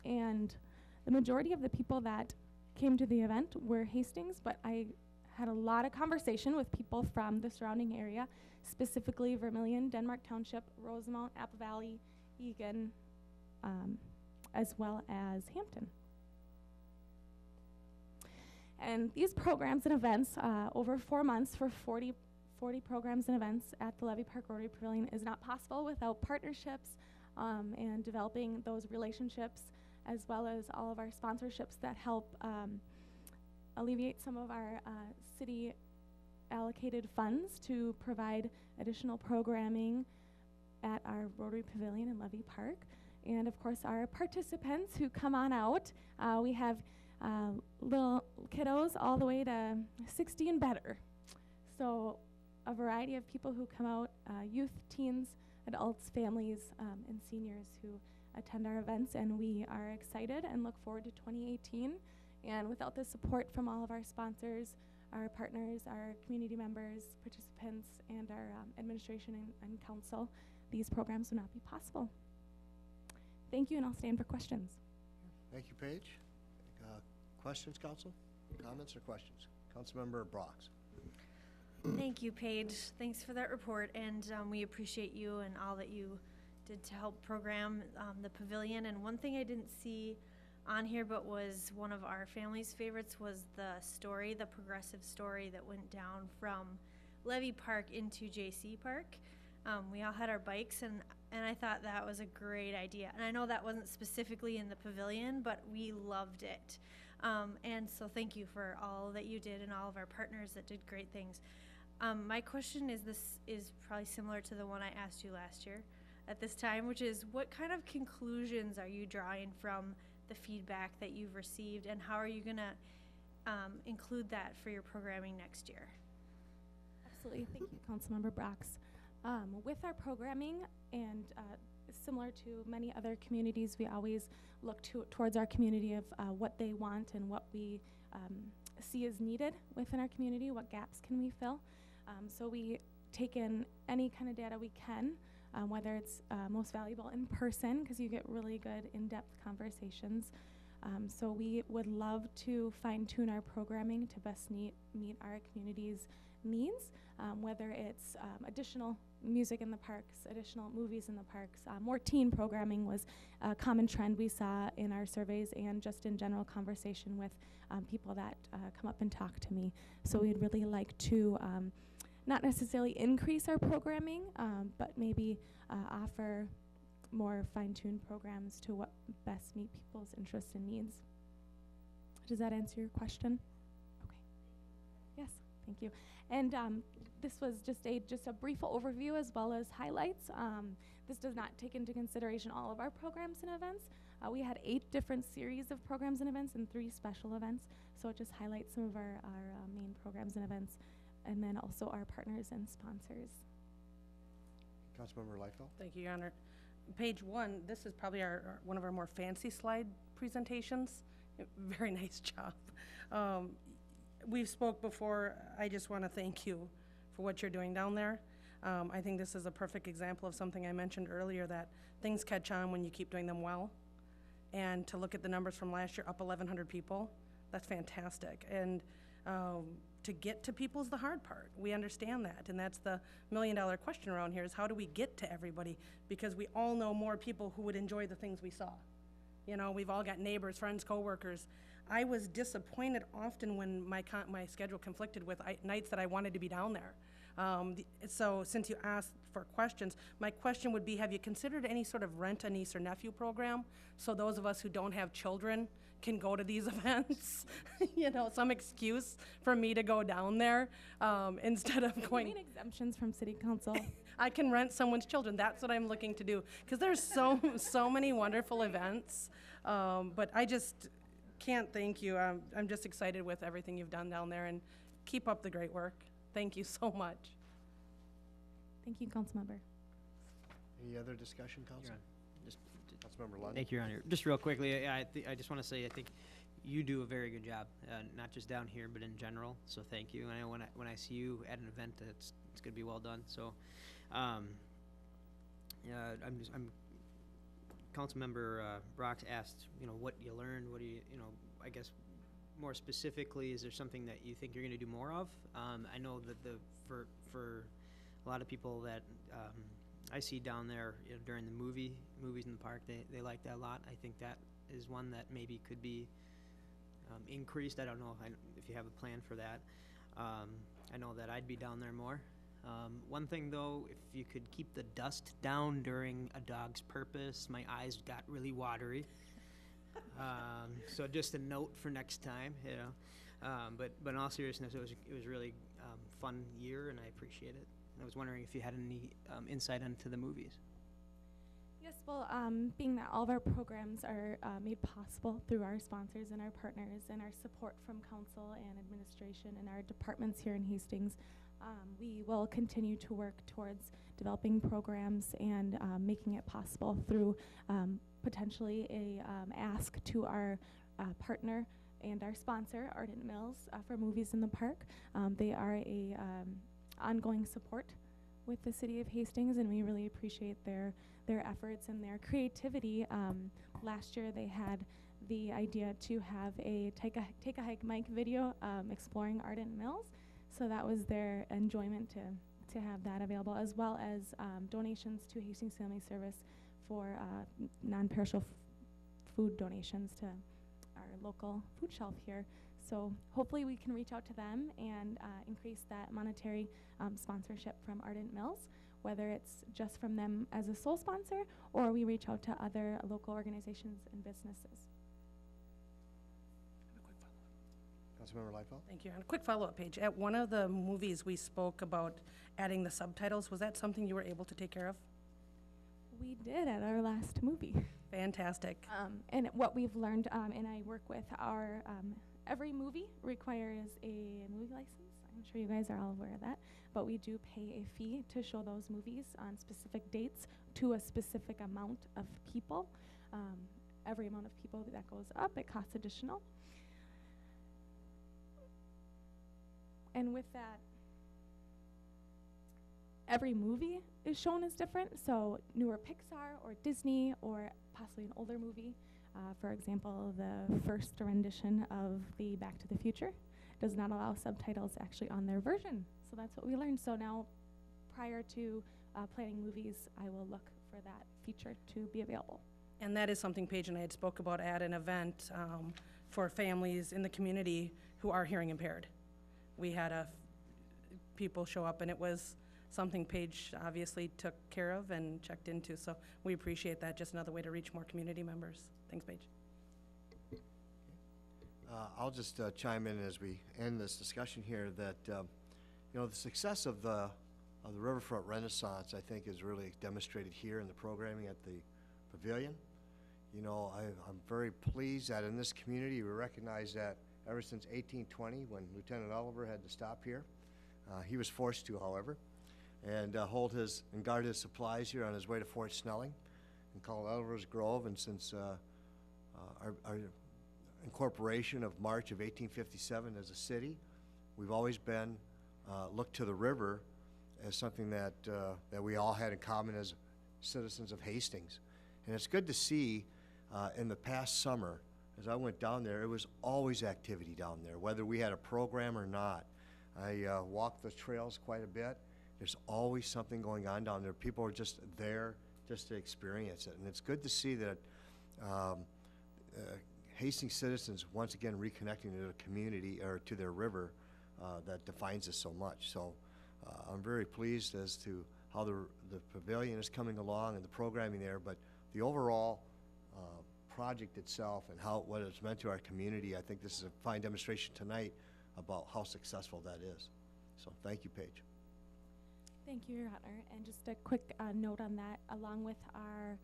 And the majority of the people that came to the event were Hastings, but I had a lot of conversation with people from the surrounding area, specifically Vermilion, Denmark Township, Rosemount, Apple Valley, Egan, as well as Hampton. And these programs and events over 4 months for 40 programs and events at the Levy Park Rotary Pavilion is not possible without partnerships and developing those relationships, as well as all of our sponsorships that help alleviate some of our city allocated funds to provide additional programming at our Rotary Pavilion in Levy Park. And of course our participants who come on out, we have little kiddos all the way to 60 and better. So a variety of people who come out, youth, teens, adults, families, and seniors who attend our events, and we are excited and look forward to 2018. And without the support from all of our sponsors, our partners, our community members, participants, and our administration and council, these programs would not be possible. Thank you, and I'll stand for questions. Thank you, Paige. Questions, council? Comments or questions? Councilmember Brox. Thank you, Paige. Thanks for that report, and we appreciate you and all that you did to help program the pavilion. And one thing I didn't see on here, but was one of our family's favorites, was the story, the progressive story that went down from Levy Park into JC Park. We all had our bikes, and I thought that was a great idea. And I know that wasn't specifically in the pavilion, but we loved it. And so thank you for all that you did and all of our partners that did great things. My question is, this is probably similar to the one I asked you last year at this time, which is, what kind of conclusions are you drawing from the feedback that you've received, and how are you gonna include that for your programming next year? Absolutely, thank you, Councilmember Brox. With our programming, and similar to many other communities, we always look towards our community of what they want and what we see is needed within our community, what gaps can we fill. So we taken any kind of data we can, whether it's most valuable in person, because you get really good in-depth conversations. So we would love to fine-tune our programming to best meet our community's needs, whether it's additional music in the parks, additional movies in the parks. More teen programming was a common trend we saw in our surveys and just in general conversation with people that come up and talk to me. So we'd really like to not necessarily increase our programming, but maybe offer more fine-tuned programs to what best meet people's interests and needs. Does that answer your question? Okay. Yes, thank you. And this was just a brief overview as well as highlights. This does not take into consideration all of our programs and events. We had 8 different series of programs and events and 3 special events. So it just highlights some of our main programs and events, and then also our partners and sponsors. Councilmember Leifeld? Thank you, Your Honor. Page 1, this is probably one of our more fancy slide presentations. Very nice job. We've spoke before. I just want to thank you for what you're doing down there. I think this is a perfect example of something I mentioned earlier, that things catch on when you keep doing them well. And to look at the numbers from last year, up 1,100 people, that's fantastic. And to get to people is the hard part. We understand that, and that's the million-dollar question around here, is how do we get to everybody? Because we all know more people who would enjoy the things we saw. You know, we've all got neighbors, friends, coworkers. I was disappointed often when my schedule conflicted with nights that I wanted to be down there. So since you asked for questions, my question would be, have you considered any sort of rent a niece or nephew program, so those of us who don't have children can go to these events? You know, some excuse for me to go down there instead of going. You mean exemptions from city council? I can rent someone's children. That's what I'm looking to do, because there's so many wonderful events. But I just can't thank you. I'm just excited with everything you've done down there, and keep up the great work. Thank you so much. Thank you, Councilmember. Any other discussion, Council? Councilmember Lund? Thank you, Your Honor. Just real quickly, I just want to say I think you do a very good job, not just down here, but in general. So thank you. And I know when I see you at an event, it's going to be well done. So, Councilmember Brock asked, what you learned. What do you, I guess more specifically, is there something that you think you're going to do more of? I know that for a lot of people that I see down there during the movies in the park, they like that a lot. I think that is one that maybe could be increased. I don't know if you have a plan for that. I know that I'd be down there more. One thing though, if you could keep the dust down during A Dog's Purpose, my eyes got really watery. So just a note for next time, But in all seriousness, it was really fun year, and I appreciate it. And I was wondering if you had any insight into the movies. Yes, well, being that all of our programs are made possible through our sponsors and our partners and our support from council and administration and our departments here in Hastings, we will continue to work towards developing programs and making it possible through potentially a ask to our partner and our sponsor, Ardent Mills, for Movies in the Park. They are a ongoing support with the city of Hastings, and we really appreciate their efforts and their creativity. Last year they had the idea to have a Take a Hike Mike video exploring Ardent Mills, so that was their enjoyment to have that available, as well as donations to Hastings Family Service for non-perishable food donations to our local food shelf here. So hopefully we can reach out to them and increase that monetary sponsorship from Ardent Mills, whether it's just from them as a sole sponsor or we reach out to other local organizations and businesses. Councilmember Leifeld? Thank you. And a quick follow-up page. At one of the movies we spoke about adding the subtitles. Was that something you were able to take care of? We did at our last movie. Fantastic. And what we've learned, and I work with our, every movie requires a movie license. I'm sure you guys are all aware of that. But we do pay a fee to show those movies on specific dates to a specific amount of people. Every amount of people that goes up, it costs additional. And with that, every movie is shown as different. So newer Pixar or Disney or possibly an older movie. For example, the first rendition of the Back to the Future does not allow subtitles actually on their version. So that's what we learned. So now, prior to planning movies, I will look for that feature to be available. And that is something Paige and I had spoke about at an event for families in the community who are hearing impaired. We had people show up, and it was something Paige obviously took care of and checked into. So we appreciate that. Just another way to reach more community members. Thanks, Paige. I'll just chime in as we end this discussion here that you know, the success of the Riverfront Renaissance, I think, is really demonstrated here in the programming at the pavilion. You know, I'm very pleased that in this community we recognize that ever since 1820, when Lieutenant Oliver had to stop here. He was forced to, however, and guard his supplies here on his way to Fort Snelling and called Oliver's Grove. And since our incorporation of March of 1857 as a city, we've always been looked to the river as something that we all had in common as citizens of Hastings. And it's good to see in the past summer, as I went down there, it was always activity down there, whether we had a program or not. I walked the trails quite a bit. There's always something going on down there. People are just there just to experience it. And it's good to see that Hastings citizens once again reconnecting to the community or to their river that defines us so much. So I'm very pleased as to how the pavilion is coming along and the programming there, but the overall project itself and what it's meant to our community, I think this is a fine demonstration tonight about how successful that is. So thank you, Paige. Thank you, Your Honor. And just a quick note on that, along with our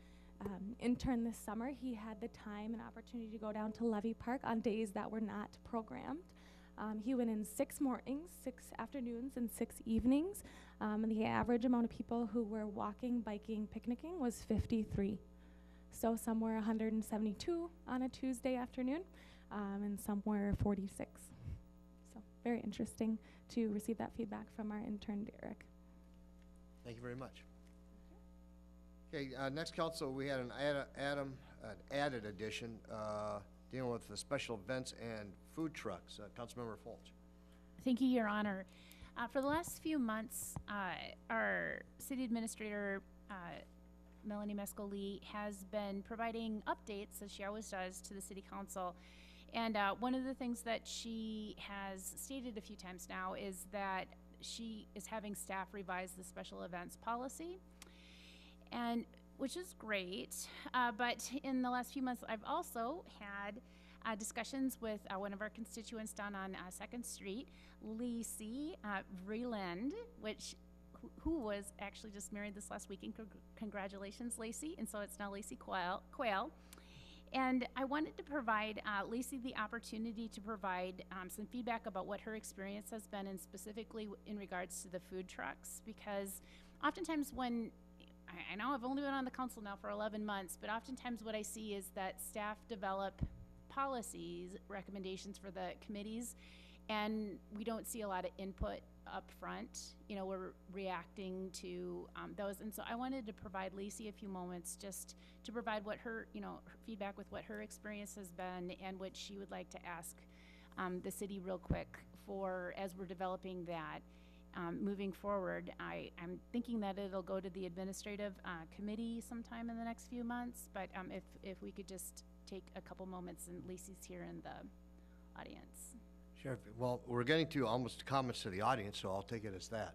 intern this summer, he had the time and opportunity to go down to Levy Park on days that were not programmed. He went in 6 mornings, 6 afternoons, and 6 evenings. And the average amount of people who were walking, biking, picnicking was 53. So some were 172 on a Tuesday afternoon, and some were 46. So very interesting to receive that feedback from our intern, Derek. Thank you very much. Okay, next council, we had an added addition dealing with the special events and food trucks. Councilmember Folch. Thank you, Your Honor. For the last few months, our city administrator, Melanie Mescoli, has been providing updates, as she always does, to the city council. And one of the things that she has stated a few times now is that she is having staff revise the special events policy, and which is great. But in the last few months, I've also had discussions with one of our constituents down on 2nd Street, Lacey Vreeland, who was actually just married this last weekend. Congratulations, Lacey. And so it's now Lacey Quayle. And I wanted to provide Lacey the opportunity to provide some feedback about what her experience has been, and specifically in regards to the food trucks, because oftentimes when, I know I've only been on the council now for 11 months, but oftentimes what I see is that staff develop policies, recommendations for the committees, and we don't see a lot of input up front. You know, we're reacting to those. And so I wanted to provide Lacey a few moments just to provide what her, her feedback with what her experience has been and what she would like to ask the city real quick for as we're developing that. Moving forward, I'm thinking that it'll go to the administrative committee sometime in the next few months, but if we could just take a couple moments, and Lacey's here in the audience. Sure. Well, we're getting to almost comments to the audience, so I'll take it as that.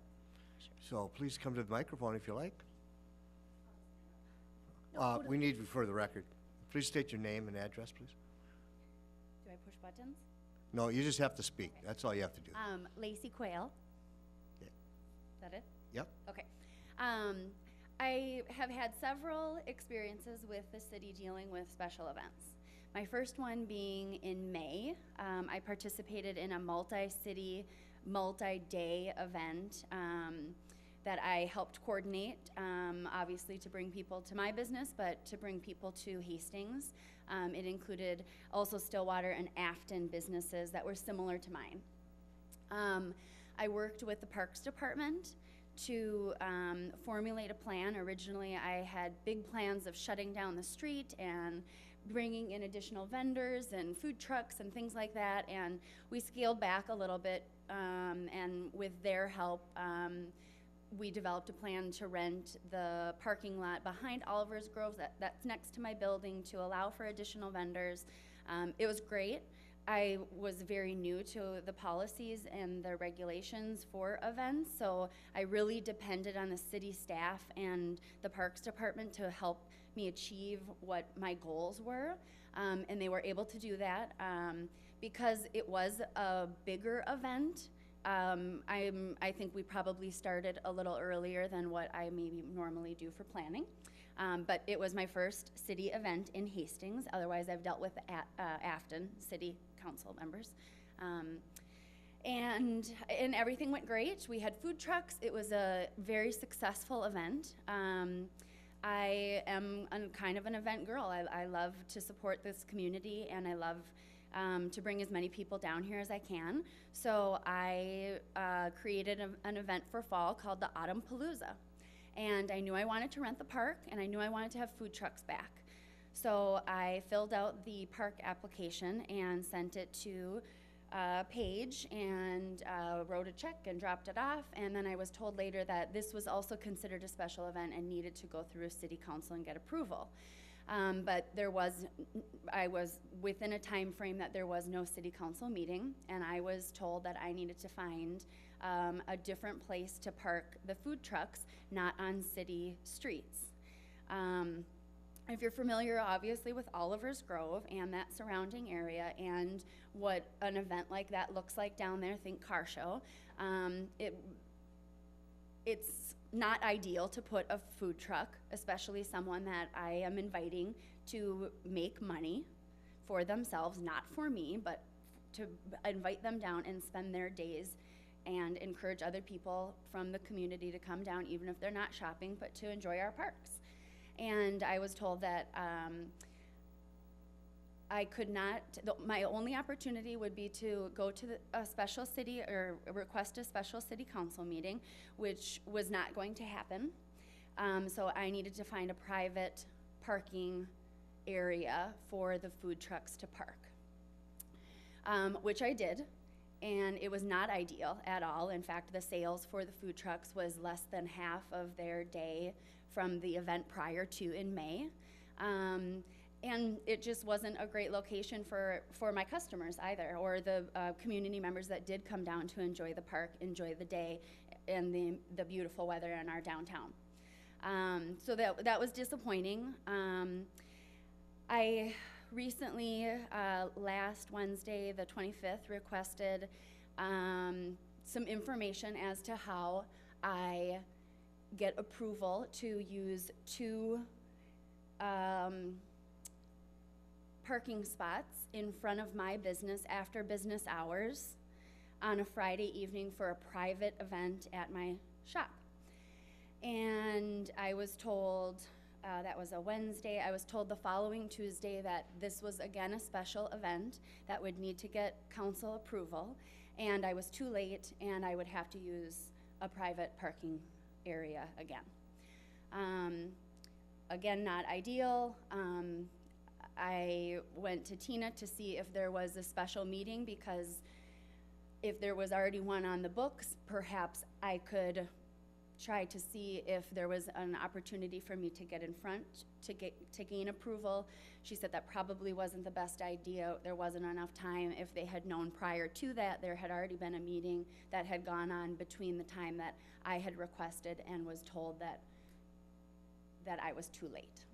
Sure. So please come to the microphone if you like. We need you for the record. Please state your name and address, please. Do I push buttons? No, you just have to speak. Okay. That's all you have to do. Lacey Quayle. Okay. Is that it? Yep. Okay. I have had several experiences with the city dealing with special events. My first one being in May. I participated in a multi-city, multi-day event that I helped coordinate, obviously to bring people to my business, but to bring people to Hastings. It included also Stillwater and Afton businesses that were similar to mine. I worked with the Parks Department to formulate a plan. Originally, I had big plans of shutting down the street and bringing in additional vendors and food trucks and things like that, and we scaled back a little bit, and with their help, we developed a plan to rent the parking lot behind Oliver's Grove that's next to my building to allow for additional vendors. It was great. I was very new to the policies and the regulations for events, so I really depended on the city staff and the Parks Department to help me achieve what my goals were, and they were able to do that. Because it was a bigger event, I think we probably started a little earlier than what I maybe normally do for planning. But it was my first city event in Hastings. Otherwise, I've dealt with Afton city council members. And everything went great. We had food trucks. It was a very successful event. I am kind of an event girl. I love to support this community, and I love to bring as many people down here as I can. So I created an event for fall called the Autumn Palooza. And I knew I wanted to rent the park, and I knew I wanted to have food trucks back. So I filled out the park application and sent it to Paige, and wrote a check and dropped it off. And then I was told later that this was also considered a special event and needed to go through a city council and get approval. But I was within a time frame that there was no city council meeting, and I was told that I needed to find a different place to park the food trucks, not on city streets. If you're familiar, obviously, with Oliver's Grove and that surrounding area and what an event like that looks like down there, think car show, it's not ideal to put a food truck, especially someone that I am inviting to make money for themselves, not for me, but to invite them down and spend their days and encourage other people from the community to come down, even if they're not shopping, but to enjoy our parks. And I was told that I could not, my only opportunity would be to go to a special city, or request a special city council meeting, which was not going to happen. So I needed to find a private parking area for the food trucks to park, which I did. And it was not ideal at all. In fact, the sales for the food trucks was less than half of their day from the event prior to in May. And it just wasn't a great location for my customers either, or the community members that did come down to enjoy the park, enjoy the day, and the beautiful weather in our downtown. So that was disappointing. I recently, last Wednesday, the 25th, requested some information as to how I get approval to use 2 parking spots in front of my business after business hours on a Friday evening for a private event at my shop. And I was told, that was a Wednesday, I was told the following Tuesday that this was again a special event that would need to get council approval, and I was too late and I would have to use a private parking area again. Again, not ideal. I went to Tina to see if there was a special meeting, because if there was already one on the books, perhaps I could try to see if there was an opportunity for me to get in front to gain approval. She said that probably wasn't the best idea. There wasn't enough time. If they had known prior to that, there had already been a meeting that had gone on between the time that I had requested and was told that I was too late.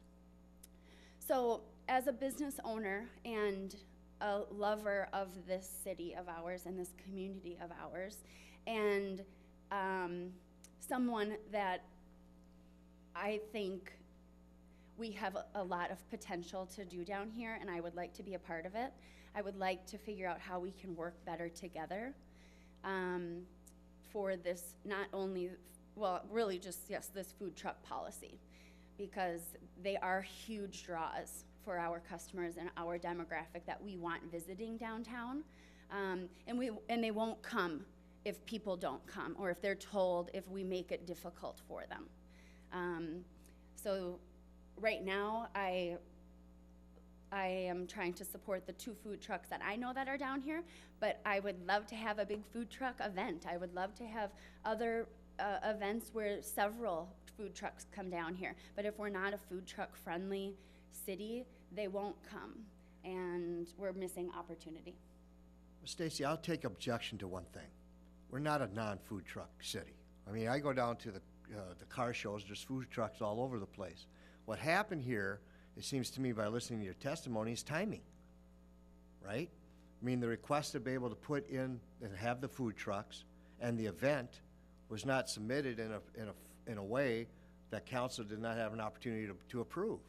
So as a business owner and a lover of this city of ours and this community of ours, and someone that I think we have a lot of potential to do down here, and I would like to be a part of it. I would like to figure out how we can work better together for this, not only, well, really just, yes, this food truck policy, because they are huge draws for our customers and our demographic that we want visiting downtown. And they won't come if people don't come, or if they're told if we make it difficult for them. So right now, I am trying to support the 2 food trucks that I know that are down here, but I would love to have a big food truck event. I would love to have other events where several food trucks come down here. But if we're not a food truck friendly city, they won't come, and we're missing opportunity. Stacy, I'll take objection to one thing. We're not a non-food truck city. I mean, I go down to the car shows, there's food trucks all over the place. What happened here, it seems to me by listening to your testimony, is timing, right? I mean, the request to be able to put in and have the food trucks and the event was not submitted in a way that council did not have an opportunity to approve.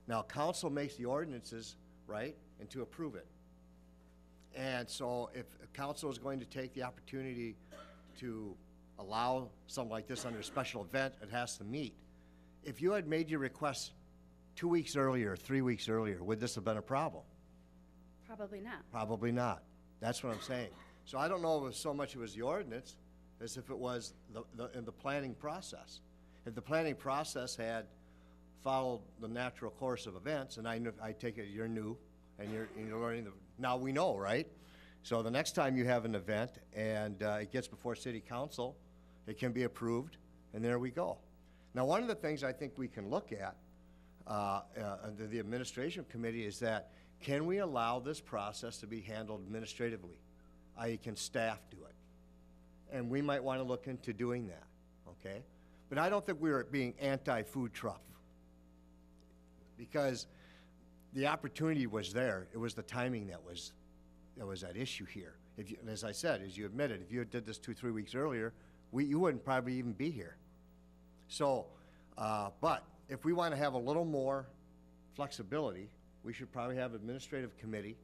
Now, council makes the ordinances, right, and to approve it. And so if council is going to take the opportunity to allow something like this under a special event, it has to meet. If you had made your request 2 weeks earlier, 3 weeks earlier, would this have been a problem? Probably not. Probably not. That's what I'm saying. So I don't know if so much it was the ordinance as if it was in the planning process. If the planning process had followed the natural course of events, and I take it you're new and you're learning now we know, right? So the next time you have an event and it gets before city council, it can be approved, and there we go. Now, one of the things I think we can look at under the administration committee is that can we allow this process to be handled administratively? I.e., can staff do it? And we might want to look into doing that, okay? But I don't think we were being anti-food truck, because the opportunity was there. It was the timing that was at issue here. If you, and as I said, as you admitted, if you did this 2-3 weeks earlier, you wouldn't probably even be here. So, but if we want to have a little more flexibility, we should probably have administrative committee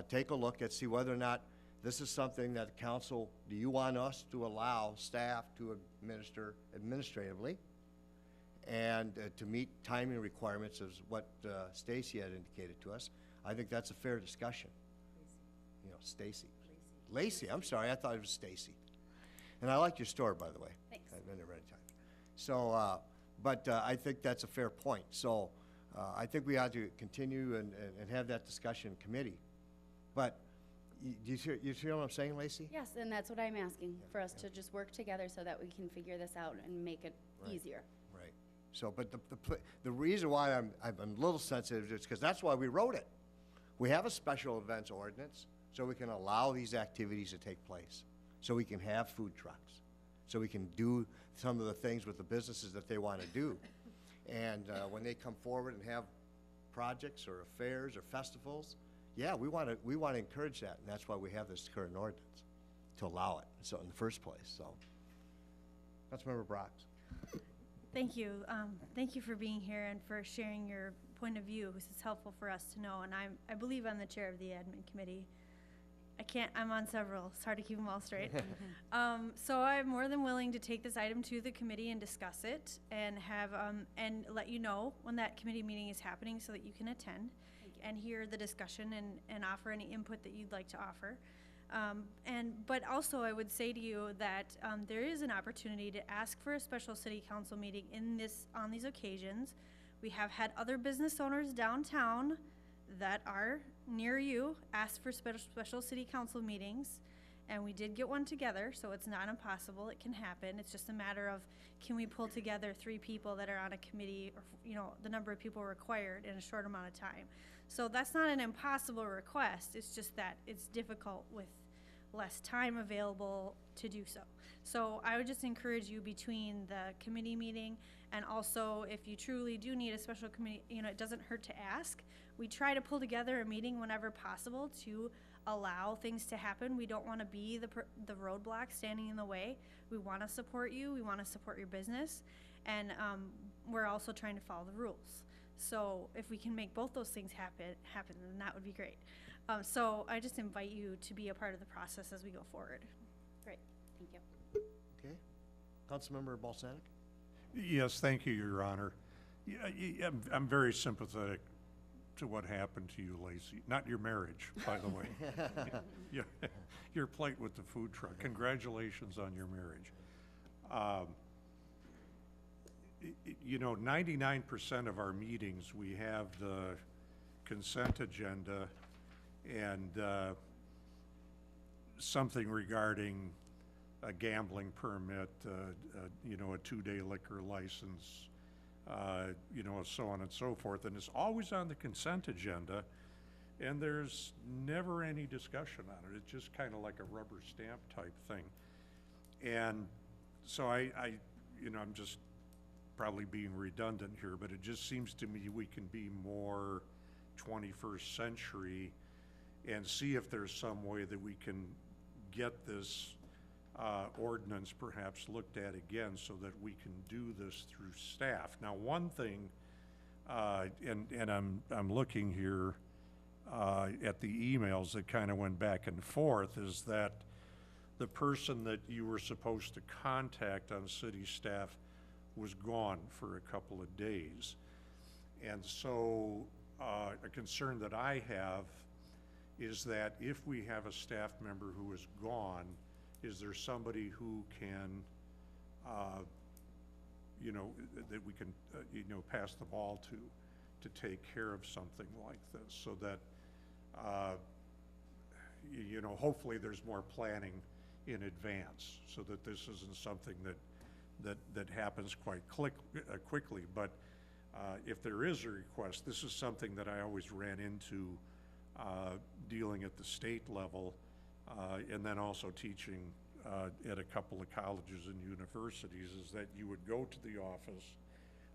take a look at, see whether or not this is something that the council, do you want us to allow staff to administer administratively and to meet timing requirements as what Stacy had indicated to us. I think that's a fair discussion. You know, Stacy. Lacey, I'm sorry, I thought it was Stacy. And I like your store, by the way. Thanks. I've been there many times. So, but I think that's a fair point. So I think we ought to continue and have that discussion in committee. But you hear what I'm saying, Lacey? Yes, and that's what I'm asking, for us to just work together so that we can figure this out and make it easier. Right. So, but the reason why I'm a little sensitive is because that's why we wrote it. We have a special events ordinance so we can allow these activities to take place, so we can have food trucks, so we can do some of the things with the businesses that they want to do. And when they come forward and have projects or affairs or festivals, yeah, we want to encourage that, and that's why we have this current ordinance, to allow it, so in the first place. So, Councilmember Brox. Thank you. Thank you for being here and for sharing your point of view. This is helpful for us to know, and I believe I'm the chair of the admin committee. I'm on several. It's hard to keep them all straight. So I'm more than willing to take this item to the committee and discuss it and have, and let you know when that committee meeting is happening so that you can attend and hear the discussion and offer any input that you'd like to offer. But also I would say to you that there is an opportunity to ask for a special city council meeting on these occasions. We have had other business owners downtown that are near you ask for special city council meetings, and we did get one together, so it's not impossible. It can happen. It's just a matter of, can we pull together 3 people that are on a committee, or the number of people required in a short amount of time. So that's not an impossible request. It's just that it's difficult with less time available to do so. So I would just encourage you between the committee meeting and also if you truly do need a special committee, it doesn't hurt to ask. We try to pull together a meeting whenever possible to allow things to happen. We don't want to be the roadblock standing in the way. We want to support you. We want to support your business. And we're also trying to follow the rules. So if we can make both those things happen, then that would be great. So I just invite you to be a part of the process as we go forward. Great, thank you. Okay. Councilmember Balsanek? Yes, thank you, Your Honor. Yeah, I'm very sympathetic to what happened to you, Lacey. Not your marriage, by the way. Your, your plight with the food truck. Congratulations on your marriage. You know, 99% of our meetings, we have the consent agenda and something regarding a gambling permit, you know, a 2-day liquor license, you know, so on and so forth. And it's always on the consent agenda, and there's never any discussion on it. It's just kind of like a rubber stamp type thing. And so I, you know, I'm just probably being redundant here, but it just seems to me we can be more 21st century and see if there's some way that we can get this ordinance perhaps looked at again so that we can do this through staff. Now, one thing, and I'm looking here at the emails that kind of went back and forth, is that the person that you were supposed to contact on city staff was gone for a couple of days. And so a concern that I have is that if we have a staff member who is gone, is there somebody who can, you know, that we can, you know, pass the ball to take care of something like this, so that, you know, hopefully there's more planning in advance, so that this isn't something that happens quite quickly. But if there is a request, this is something that I always ran into dealing at the state level, and then also teaching at a couple of colleges and universities, is that you would go to the office,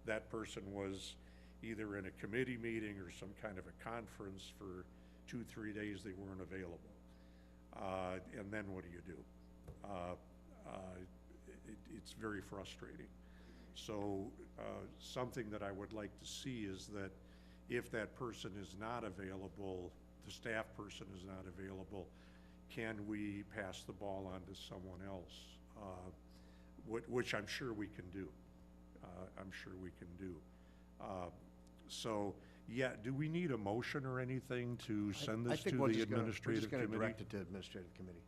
that person was either in a committee meeting or some kind of a conference for 2-3 days, they weren't available. And then what do you do? It's very frustrating. So something that I would like to see is that if that person is not available, the staff person is not available, can we pass the ball on to someone else? Which I'm sure we can do. I'm sure we can do. So, yeah, do we need a motion or anything to send this to the administrative committee? We're just gonna direct it to administrative committee.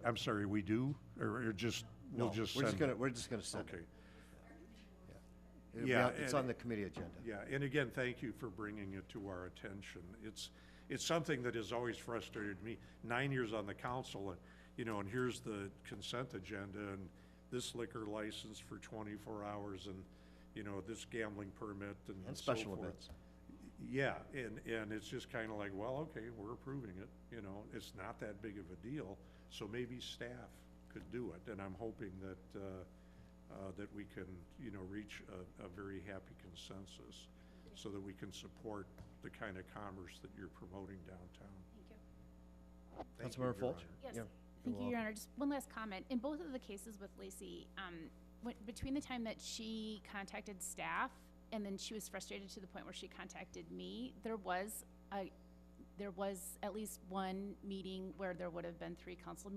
I'm sorry, we do? Or just, No, we'll just we're send just it? we're just gonna send it. Okay. Yeah, Yeah, it's and- on the committee agenda. Yeah, and again, thank you for bringing it to our attention. It's something that has always frustrated me. 9 years on the council, and, you know, and here's the consent agenda, and this liquor license for 24 hours, and, you know, this gambling permit, and so special forth. events. Yeah, and it's just kind of like, well, okay, we're approving it, you know, it's not that big of a deal, so maybe staff could do it, and I'm hoping that, that we can, you know, reach a very happy consensus so that we can support the kind of commerce that you're promoting downtown. Thank you. Councilmember Folch? Yes, Yeah, thank you're you, Your Honor. Just one last comment. In both of the cases with Lacey, between the time that she contacted staff and then she was frustrated to the point where she contacted me, there was at least one meeting where there would have been three council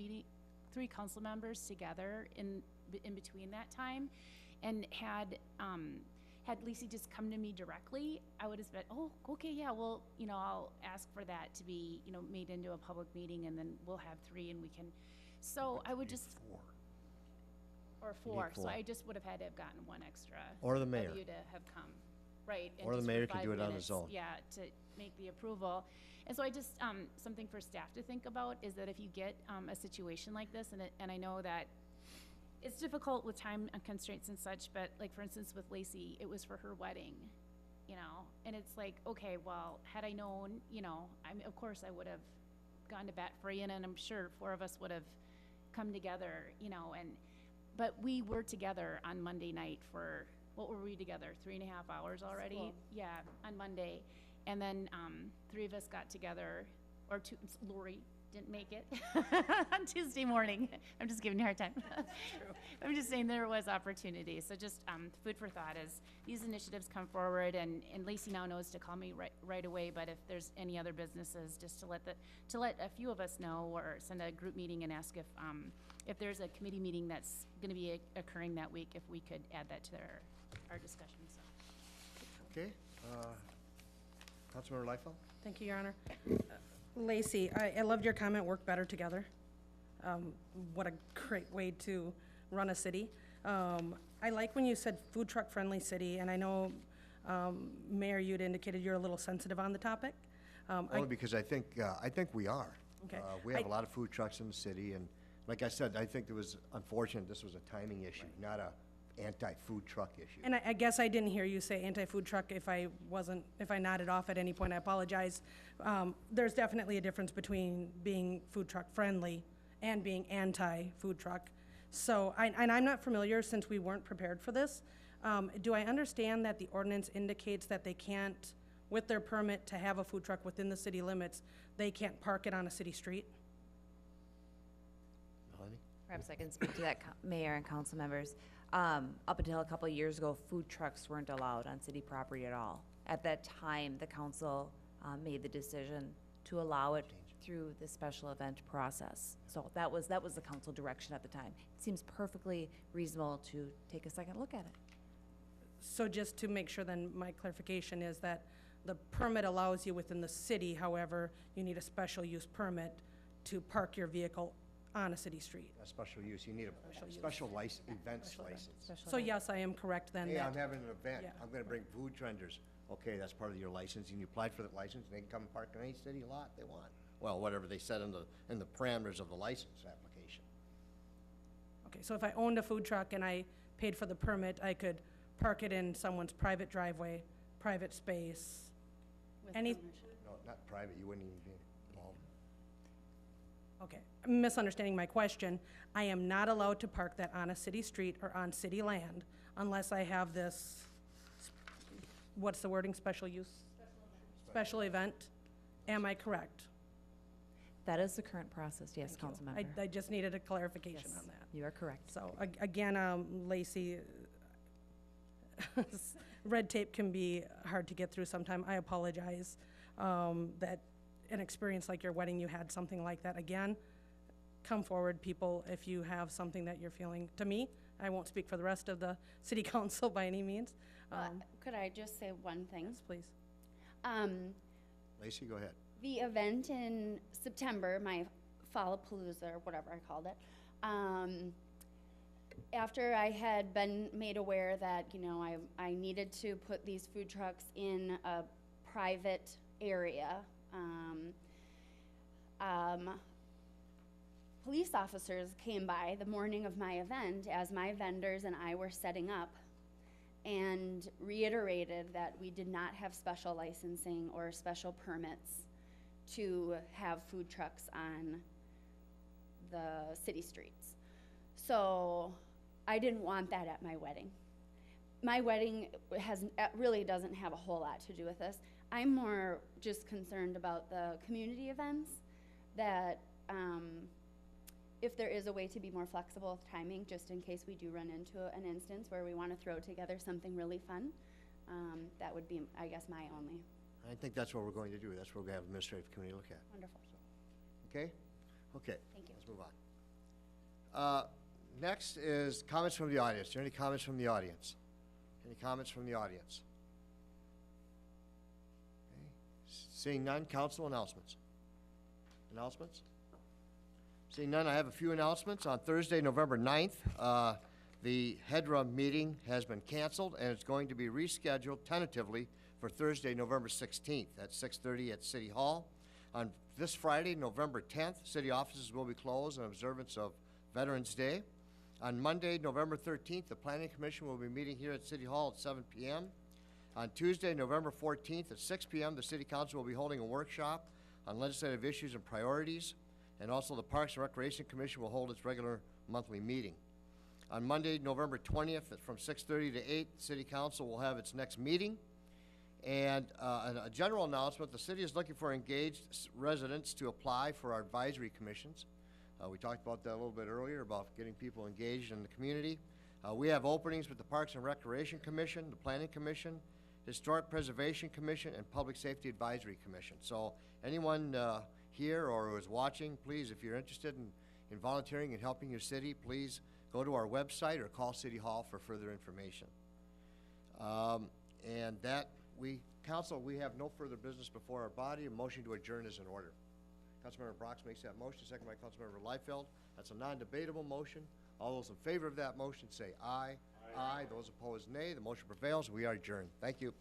members together in between that time, and had Lacey just come to me directly, I would have said, oh, okay, yeah, well, you know, I'll ask for that to be, you know, made into a public meeting, and then we'll have three, and we can, so I would just. Or four, so four. I just would have had to have gotten one extra. Or the mayor. Of you to have come, right? and Or the just for mayor could 5 do it on minutes, his own. Yeah, to make the approval. And so I just, something for staff to think about is that if you get a situation like this, and I know that it's difficult with time constraints and such, but like, for instance, with Lacey, it was for her wedding, you know? And it's like, okay, well, had I known, you know, of course I would have gone to bat for you, and I'm sure 4 of us would have come together, you know, but we were together on Monday night for, what were we together, 3.5 hours already? School. Yeah, on Monday. And then 3 of us got together, or 2, Lori didn't make it on Tuesday morning. I'm just giving you a hard time. I'm just saying there was opportunity. So just food for thought as these initiatives come forward, and Lacey now knows to call me right away, but if there's any other businesses, just to let a few of us know, or send a group meeting and ask if there's a committee meeting that's gonna be occurring that week, if we could add that to our discussion, so. Okay, Councilmember Leifeld? Thank you, Your Honor. Lacey, I loved your comment, work better together. What a great way to run a city. I like when you said food truck friendly city, and I know, Mayor, you'd indicated you're a little sensitive on the topic. Only because I think we are. Okay. We have a lot of food trucks in the city, and like I said, I think it was unfortunate this was a timing issue, not a anti-food truck issue. And I guess I didn't hear you say anti-food truck. If I nodded off at any point, I apologize. There's definitely a difference between being food truck friendly and being anti-food truck. So, and I'm not familiar, since we weren't prepared for this. Do I understand that the ordinance indicates that they can't, with their permit to have a food truck within the city limits, they can't park it on a city street? Melanie? Perhaps I can speak to that, Mayor and council members. Up until a couple of years ago, food trucks weren't allowed on city property at all. At that time, the council made the decision to allow it through the special event process. So that was the council direction at the time. It seems perfectly reasonable to take a second look at it. So just to make sure, then, my clarification is that the permit allows you within the city, however, you need a special use permit to park your vehicle on a city street. A special use, you need a Special use. special events license. Special So event. yes, I am correct then. Hey, that- I'm having an event, Yeah. I'm gonna bring food vendors. Okay, that's part of your license, and you applied for that license, and they can come and park on any city lot they want. Well, whatever they said in the parameters of the license application. Okay, so if I owned a food truck and I paid for the permit, I could park it in someone's private driveway, private space. With Any- permission. No, not private, you wouldn't even be involved. Okay, I'm misunderstanding my question. I am not allowed to park that on a city street or on city land unless I have this, what's the wording, special use? Special event. Am I correct? That is the current process, yes, Thank you. council member. I just needed a clarification Yes, on that. you are correct. So, again, Lacey, red tape can be hard to get through sometime. I apologize that an experience like your wedding, you had something like that. Again, come forward, people, if you have something that you're feeling. To me, I won't speak for the rest of the city council by any means. Could I just say one thing? Yes, please. Lacey, go ahead. The event in September, my Fallapalooza, or whatever I called it, after I had been made aware that, I needed to put these food trucks in a private area, police officers came by the morning of my event as my vendors and I were setting up and reiterated that we did not have special licensing or special permits to have food trucks on the city streets. So I didn't want that at my wedding. My wedding really doesn't have a whole lot to do with this. I'm more just concerned about the community events, that if there is a way to be more flexible with timing, just in case we do run into an instance where we want to throw together something really fun, that would be, I guess, my only. I think that's what we're going to do. That's what we're going to have administrative committee look at. Wonderful. Okay? Okay. Thank you. Let's move on. Next is comments from the audience. Are there any comments from the audience? Any comments from the audience? Okay. Seeing none, council announcements. Announcements? Seeing none, I have a few announcements. On Thursday, November 9th, the HEDRA meeting has been canceled, and it's going to be rescheduled tentatively for Thursday, November 16th at 6:30 at City Hall. On this Friday, November 10th, city offices will be closed in observance of Veterans Day. On Monday, November 13th, the Planning Commission will be meeting here at City Hall at 7 p.m. On Tuesday, November 14th at 6 p.m., the City Council will be holding a workshop on legislative issues and priorities, and also the Parks and Recreation Commission will hold its regular monthly meeting. On Monday, November 20th, from 6:30 to 8, the City Council will have its next meeting. And a general announcement, the city is looking for engaged residents to apply for our advisory commissions. We talked about that a little bit earlier, about getting people engaged in the community. We have openings with the Parks and Recreation Commission, the Planning Commission, Historic Preservation Commission, and Public Safety Advisory Commission. So anyone here or who is watching, please, if you're interested in volunteering and helping your city, please go to our website or call City Hall for further information. And that we Council, we have no further business before our body. A motion to adjourn is in order. Councilmember Brox makes that motion, second by Councilmember Leifeld. That's a non-debatable motion. All those in favor of that motion say aye. Aye. Those opposed, nay. The motion prevails. We are adjourned. Thank you.